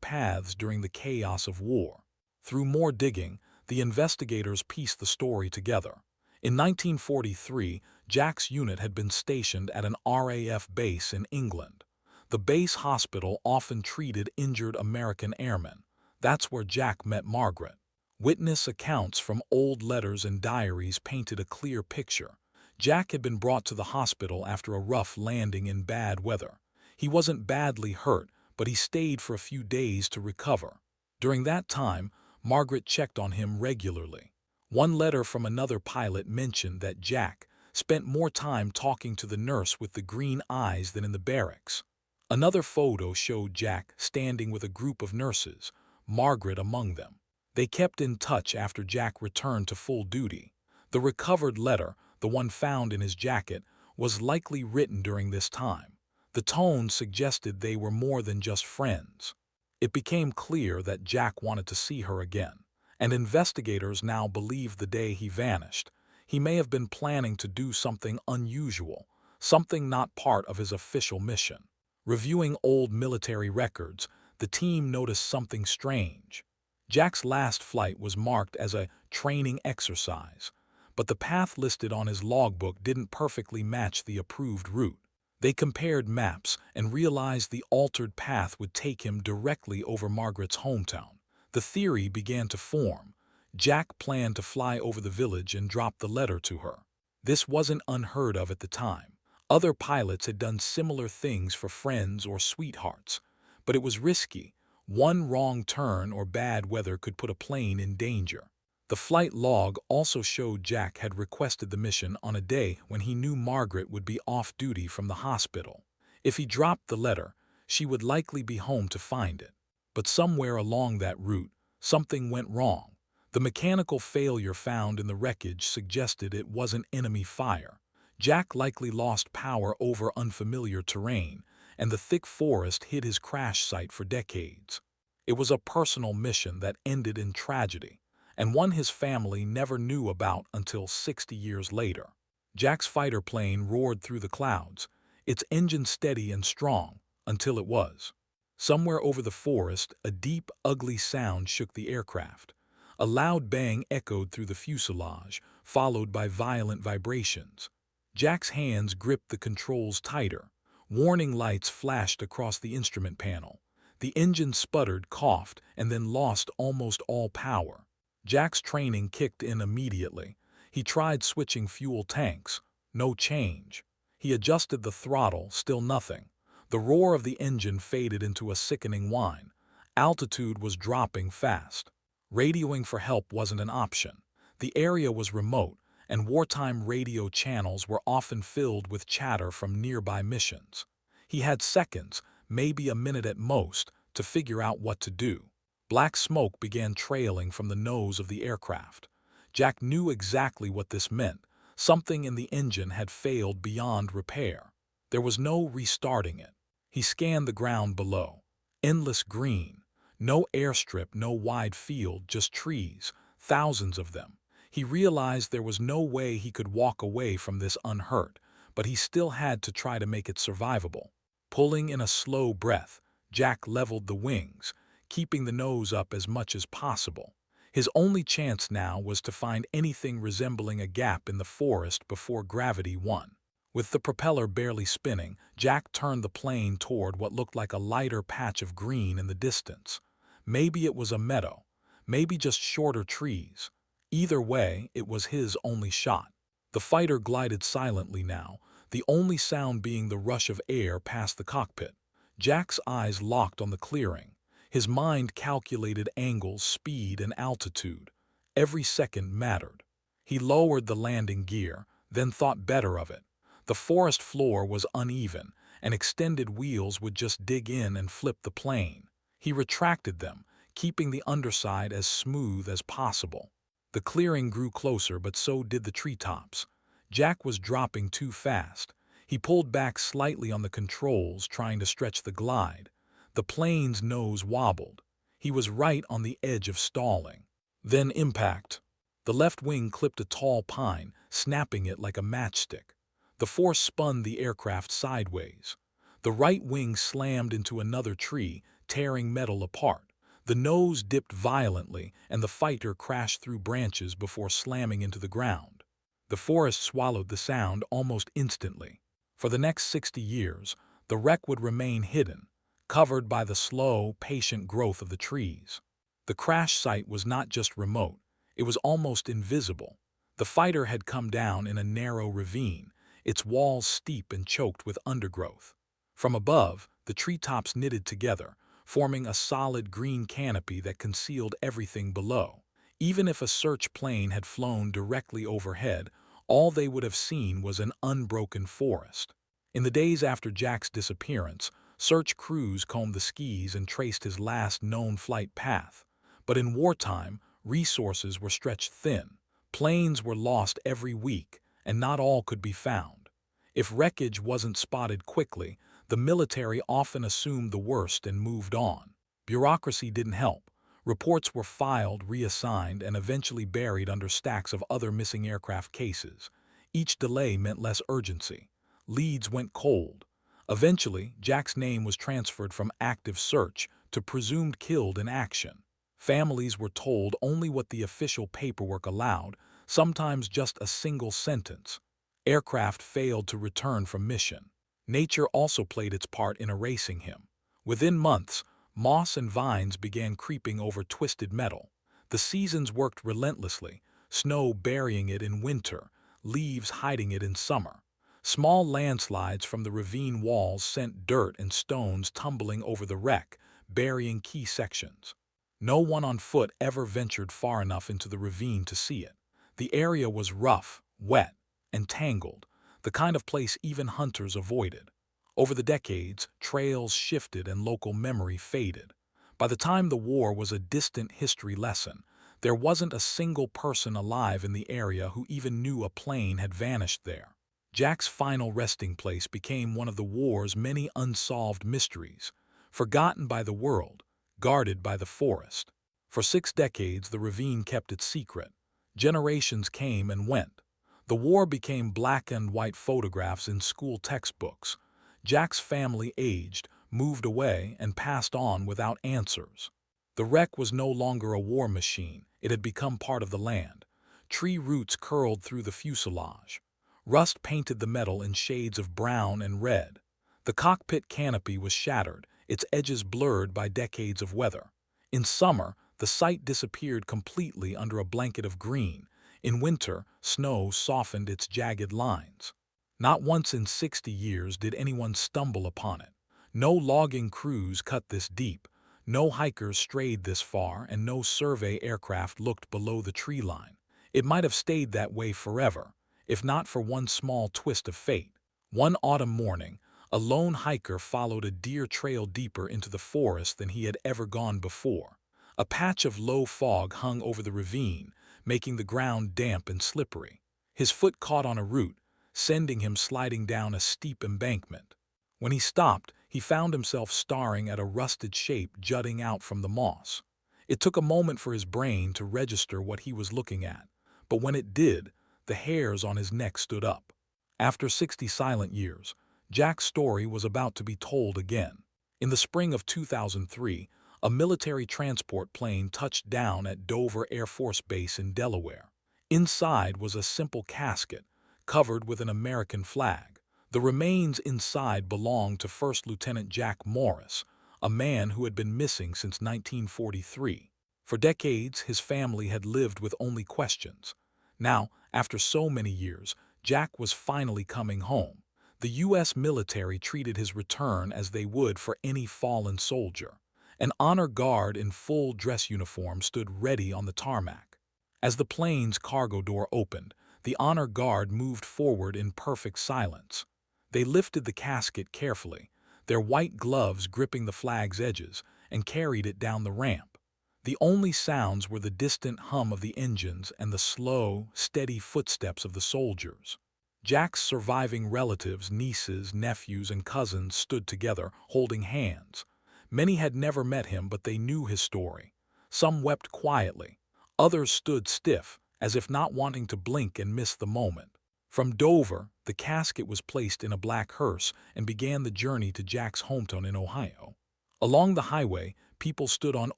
paths during the chaos of war. Through more digging, the investigators pieced the story together. In 1943, Jack's unit had been stationed at an RAF base in England. The base hospital often treated injured American airmen. That's where Jack met Margaret. Witness accounts from old letters and diaries painted a clear picture. Jack had been brought to the hospital after a rough landing in bad weather. He wasn't badly hurt, but he stayed for a few days to recover. During that time, Margaret checked on him regularly. One letter from another pilot mentioned that Jack spent more time talking to the nurse with the green eyes than in the barracks. Another photo showed Jack standing with a group of nurses, Margaret among them. They kept in touch after Jack returned to full duty. The recovered letter, the one found in his jacket, was likely written during this time. The tone suggested they were more than just friends. It became clear that Jack wanted to see her again, and investigators now believe the day he vanished, he may have been planning to do something unusual, something not part of his official mission. Reviewing old military records, the team noticed something strange. Jack's last flight was marked as a training exercise, but the path listed on his logbook didn't perfectly match the approved route. They compared maps and realized the altered path would take him directly over Margaret's hometown. The theory began to form. Jack planned to fly over the village and drop the letter to her. This wasn't unheard of at the time. Other pilots had done similar things for friends or sweethearts, but it was risky. One wrong turn or bad weather could put a plane in danger. The flight log also showed Jack had requested the mission on a day when he knew Margaret would be off duty from the hospital. If he dropped the letter, she would likely be home to find it. But somewhere along that route, something went wrong. The mechanical failure found in the wreckage suggested it wasn't enemy fire. Jack likely lost power over unfamiliar terrain, and the thick forest hid his crash site for decades. It was a personal mission that ended in tragedy, and one his family never knew about until 60 years later. Jack's fighter plane roared through the clouds, its engine steady and strong, until it was. Somewhere over the forest, a deep, ugly sound shook the aircraft. A loud bang echoed through the fuselage, followed by violent vibrations. Jack's hands gripped the controls tighter. Warning lights flashed across the instrument panel. The engine sputtered, coughed, and then lost almost all power. Jack's training kicked in immediately. He tried switching fuel tanks. No change. He adjusted the throttle, still nothing. The roar of the engine faded into a sickening whine. Altitude was dropping fast. Radioing for help wasn't an option. The area was remote, and wartime radio channels were often filled with chatter from nearby missions. He had seconds, maybe a minute at most, to figure out what to do. Black smoke began trailing from the nose of the aircraft. Jack knew exactly what this meant. Something in the engine had failed beyond repair. There was no restarting it. He scanned the ground below. Endless green. No airstrip, no wide field, just trees, thousands of them. He realized there was no way he could walk away from this unhurt, but he still had to try to make it survivable. Pulling in a slow breath, Jack leveled the wings, keeping the nose up as much as possible. His only chance now was to find anything resembling a gap in the forest before gravity won. With the propeller barely spinning, Jack turned the plane toward what looked like a lighter patch of green in the distance. Maybe it was a meadow, maybe just shorter trees. Either way, it was his only shot. The fighter glided silently now, the only sound being the rush of air past the cockpit. Jack's eyes locked on the clearing. His mind calculated angles, speed, and altitude. Every second mattered. He lowered the landing gear, then thought better of it. The forest floor was uneven, and extended wheels would just dig in and flip the plane. He retracted them, keeping the underside as smooth as possible. The clearing grew closer, but so did the treetops. Jack was dropping too fast. He pulled back slightly on the controls, trying to stretch the glide. The plane's nose wobbled. He was right on the edge of stalling. Then impact. The left wing clipped a tall pine, snapping it like a matchstick. The force spun the aircraft sideways. The right wing slammed into another tree, tearing metal apart. The nose dipped violently, and the fighter crashed through branches before slamming into the ground. The forest swallowed the sound almost instantly. For the next 60 years, the wreck would remain hidden, covered by the slow, patient growth of the trees. The crash site was not just remote, it was almost invisible. The fighter had come down in a narrow ravine, its walls steep and choked with undergrowth. From above, the treetops knitted together, forming a solid green canopy that concealed everything below. Even if a search plane had flown directly overhead, all they would have seen was an unbroken forest. In the days after Jack's disappearance, search crews combed the skis and traced his last known flight path. But in wartime, resources were stretched thin. Planes were lost every week, and not all could be found. If wreckage wasn't spotted quickly, the military often assumed the worst and moved on. Bureaucracy didn't help. Reports were filed, reassigned, and eventually buried under stacks of other missing aircraft cases. Each delay meant less urgency. Leads went cold. Eventually, Jack's name was transferred from active search to presumed killed in action. Families were told only what the official paperwork allowed, sometimes just a single sentence. Aircraft failed to return from mission. Nature also played its part in erasing him. Within months, moss and vines began creeping over twisted metal. The seasons worked relentlessly, snow burying it in winter, leaves hiding it in summer. Small landslides from the ravine walls sent dirt and stones tumbling over the wreck, burying key sections. No one on foot ever ventured far enough into the ravine to see it. The area was rough, wet, and tangled, the kind of place even hunters avoided. Over the decades, trails shifted and local memory faded. By the time the war was a distant history lesson, there wasn't a single person alive in the area who even knew a plane had vanished there. Jack's final resting place became one of the war's many unsolved mysteries, forgotten by the world, guarded by the forest. For 6 decades, the ravine kept its secret. Generations came and went. The war became black and white photographs in school textbooks. Jack's family aged, moved away, and passed on without answers. The wreck was no longer a war machine. It had become part of the land. Tree roots curled through the fuselage. Rust painted the metal in shades of brown and red. The cockpit canopy was shattered, its edges blurred by decades of weather. In summer, the site disappeared completely under a blanket of green. In winter, snow softened its jagged lines. Not once in 60 years did anyone stumble upon it. No logging crews cut this deep, no hikers strayed this far, and no survey aircraft looked below the tree line. It might have stayed that way forever, if not for one small twist of fate. One autumn morning, a lone hiker followed a deer trail deeper into the forest than he had ever gone before. A patch of low fog hung over the ravine, making the ground damp and slippery. His foot caught on a root, sending him sliding down a steep embankment. When he stopped, he found himself staring at a rusted shape jutting out from the moss. It took a moment for his brain to register what he was looking at, but when it did, the hairs on his neck stood up. After 60 silent years, Jack's story was about to be told again. In the spring of 2003, a military transport plane touched down at Dover Air Force Base in Delaware. Inside was a simple casket, covered with an American flag. The remains inside belonged to First Lieutenant Jack Morris, a man who had been missing since 1943. For decades, his family had lived with only questions. Now, after so many years, Jack was finally coming home. The U.S. military treated his return as they would for any fallen soldier. An honor guard in full dress uniform stood ready on the tarmac. As the plane's cargo door opened, the honor guard moved forward in perfect silence. They lifted the casket carefully, their white gloves gripping the flag's edges, and carried it down the ramp. The only sounds were the distant hum of the engines and the slow, steady footsteps of the soldiers. Jack's surviving relatives, nieces, nephews, and cousins stood together, holding hands. Many had never met him, but they knew his story. Some wept quietly. Others stood stiff, as if not wanting to blink and miss the moment. From Dover, the casket was placed in a black hearse and began the journey to Jack's hometown in Ohio. Along the highway, people stood on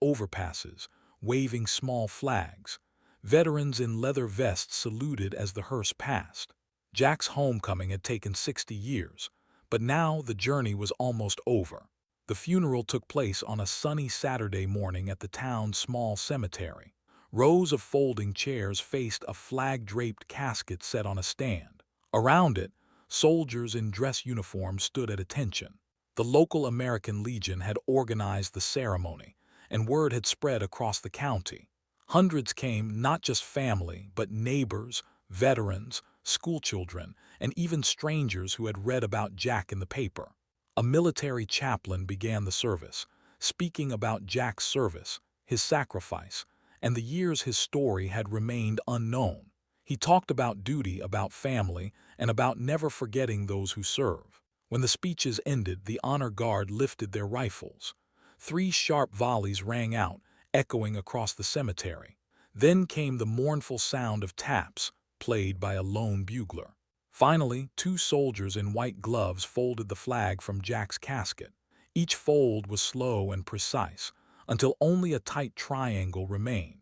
overpasses, waving small flags. Veterans in leather vests saluted as the hearse passed. Jack's homecoming had taken 60 years, but now the journey was almost over. The funeral took place on a sunny Saturday morning at the town's small cemetery. Rows of folding chairs faced a flag-draped casket set on a stand. Around it, soldiers in dress uniforms stood at attention. The local American Legion had organized the ceremony, and word had spread across the county. Hundreds came, not just family, but neighbors, veterans, schoolchildren, and even strangers who had read about Jack in the paper. A military chaplain began the service, speaking about Jack's service, his sacrifice, and the years his story had remained unknown. He talked about duty, about family, and about never forgetting those who serve. When the speeches ended, the honor guard lifted their rifles. 3 sharp volleys rang out, echoing across the cemetery. Then came the mournful sound of taps, played by a lone bugler. Finally, 2 soldiers in white gloves folded the flag from Jack's casket. Each fold was slow and precise, until only a tight triangle remained.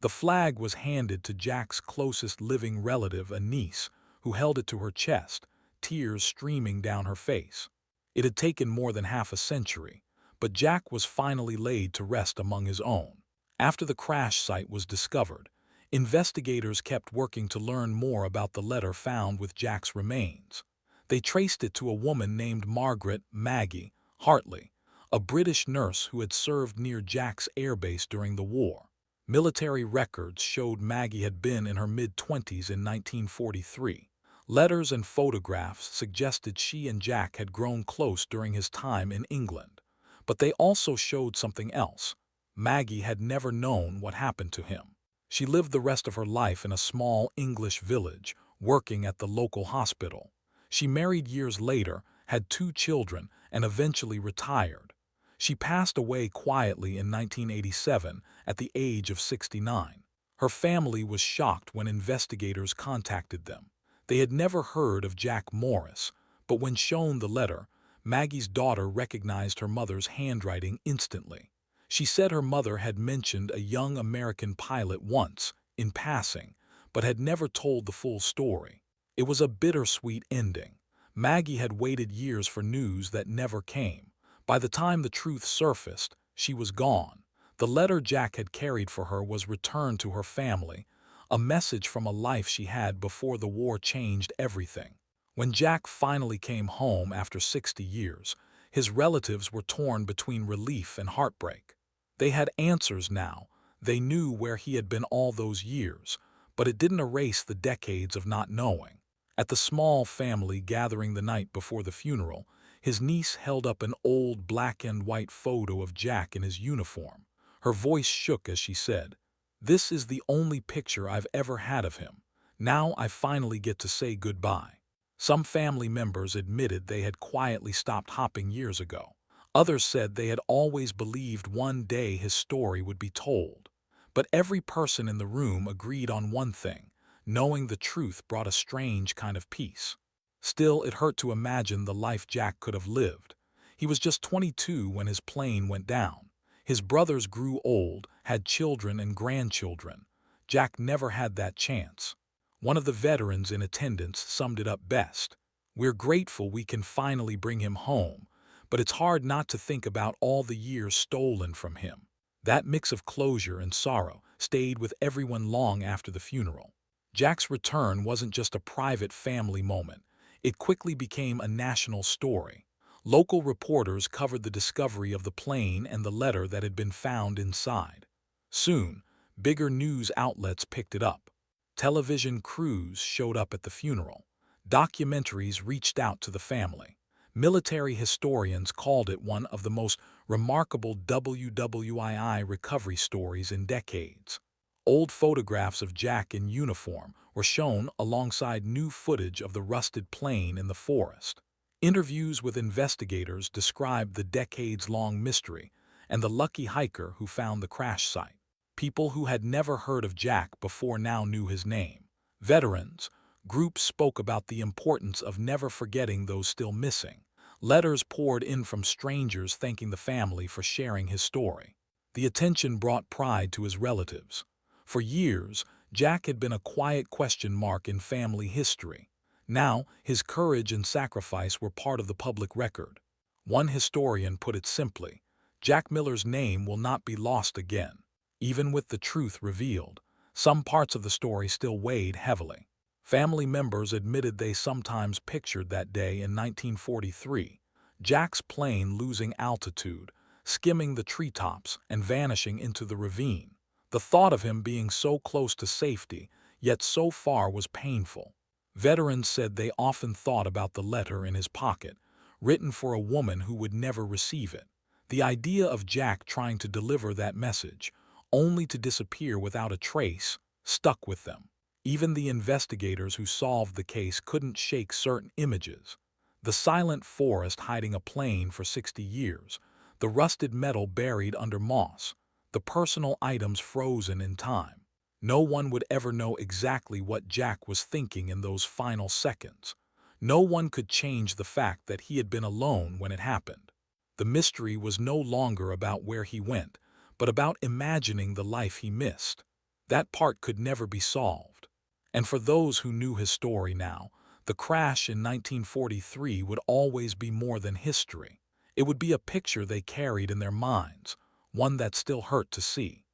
The flag was handed to Jack's closest living relative, a niece, who held it to her chest, tears streaming down her face. It had taken more than half a century, but Jack was finally laid to rest among his own. After the crash site was discovered, investigators kept working to learn more about the letter found with Jack's remains. They traced it to a woman named Margaret Maggie Hartley, a British nurse who had served near Jack's airbase during the war. Military records showed Maggie had been in her mid-20s in 1943. Letters and photographs suggested she and Jack had grown close during his time in England. But they also showed something else. Maggie had never known what happened to him. She lived the rest of her life in a small English village, working at the local hospital. She married years later, had 2 children, and eventually retired. She passed away quietly in 1987 at the age of 69. Her family was shocked when investigators contacted them. They had never heard of Jack Morris, but when shown the letter, Maggie's daughter recognized her mother's handwriting instantly. She said her mother had mentioned a young American pilot once, in passing, but had never told the full story. It was a bittersweet ending. Maggie had waited years for news that never came. By the time the truth surfaced, she was gone. The letter Jack had carried for her was returned to her family, a message from a life she had before the war changed everything. When Jack finally came home after 60 years, his relatives were torn between relief and heartbreak. They had answers now. They knew where he had been all those years, but it didn't erase the decades of not knowing. At the small family gathering the night before the funeral, his niece held up an old black and white photo of Jack in his uniform. Her voice shook as she said, "This is the only picture I've ever had of him. Now I finally get to say goodbye." Some family members admitted they had quietly stopped hopping years ago. Others said they had always believed one day his story would be told. But every person in the room agreed on one thing: knowing the truth brought a strange kind of peace. Still, it hurt to imagine the life Jack could have lived. He was just 22 when his plane went down. His brothers grew old, had children and grandchildren. Jack never had that chance. One of the veterans in attendance summed it up best: "We're grateful we can finally bring him home, but it's hard not to think about all the years stolen from him." That mix of closure and sorrow stayed with everyone long after the funeral. Jack's return wasn't just a private family moment. It quickly became a national story. Local reporters covered the discovery of the plane and the letter that had been found inside. Soon, bigger news outlets picked it up. Television crews showed up at the funeral. Documentaries reached out to the family. Military historians called it one of the most remarkable WWII recovery stories in decades. Old photographs of Jack in uniform were shown alongside new footage of the rusted plane in the forest. Interviews with investigators described the decades-long mystery and the lucky hiker who found the crash site. People who had never heard of Jack before now knew his name. Veterans, Groups spoke about the importance of never forgetting those still missing. Letters poured in from strangers thanking the family for sharing his story. The attention brought pride to his relatives. For years, Jack had been a quiet question mark in family history. Now, his courage and sacrifice were part of the public record. One historian put it simply, Jack Miller's name will not be lost again. Even with the truth revealed, some parts of the story still weighed heavily. Family members admitted they sometimes pictured that day in 1943, Jack's plane losing altitude, skimming the treetops and vanishing into the ravine. The thought of him being so close to safety, yet so far, was painful. Veterans said they often thought about the letter in his pocket, written for a woman who would never receive it. The idea of Jack trying to deliver that message, only to disappear without a trace, stuck with them. Even the investigators who solved the case couldn't shake certain images. The silent forest hiding a plane for 60 years, the rusted metal buried under moss, the personal items frozen in time. No one would ever know exactly what Jack was thinking in those final seconds. No one could change the fact that he had been alone when it happened. The mystery was no longer about where he went, but about imagining the life he missed. That part could never be solved. And for those who knew his story now, the crash in 1943 would always be more than history. It would be a picture they carried in their minds, one that still hurt to see.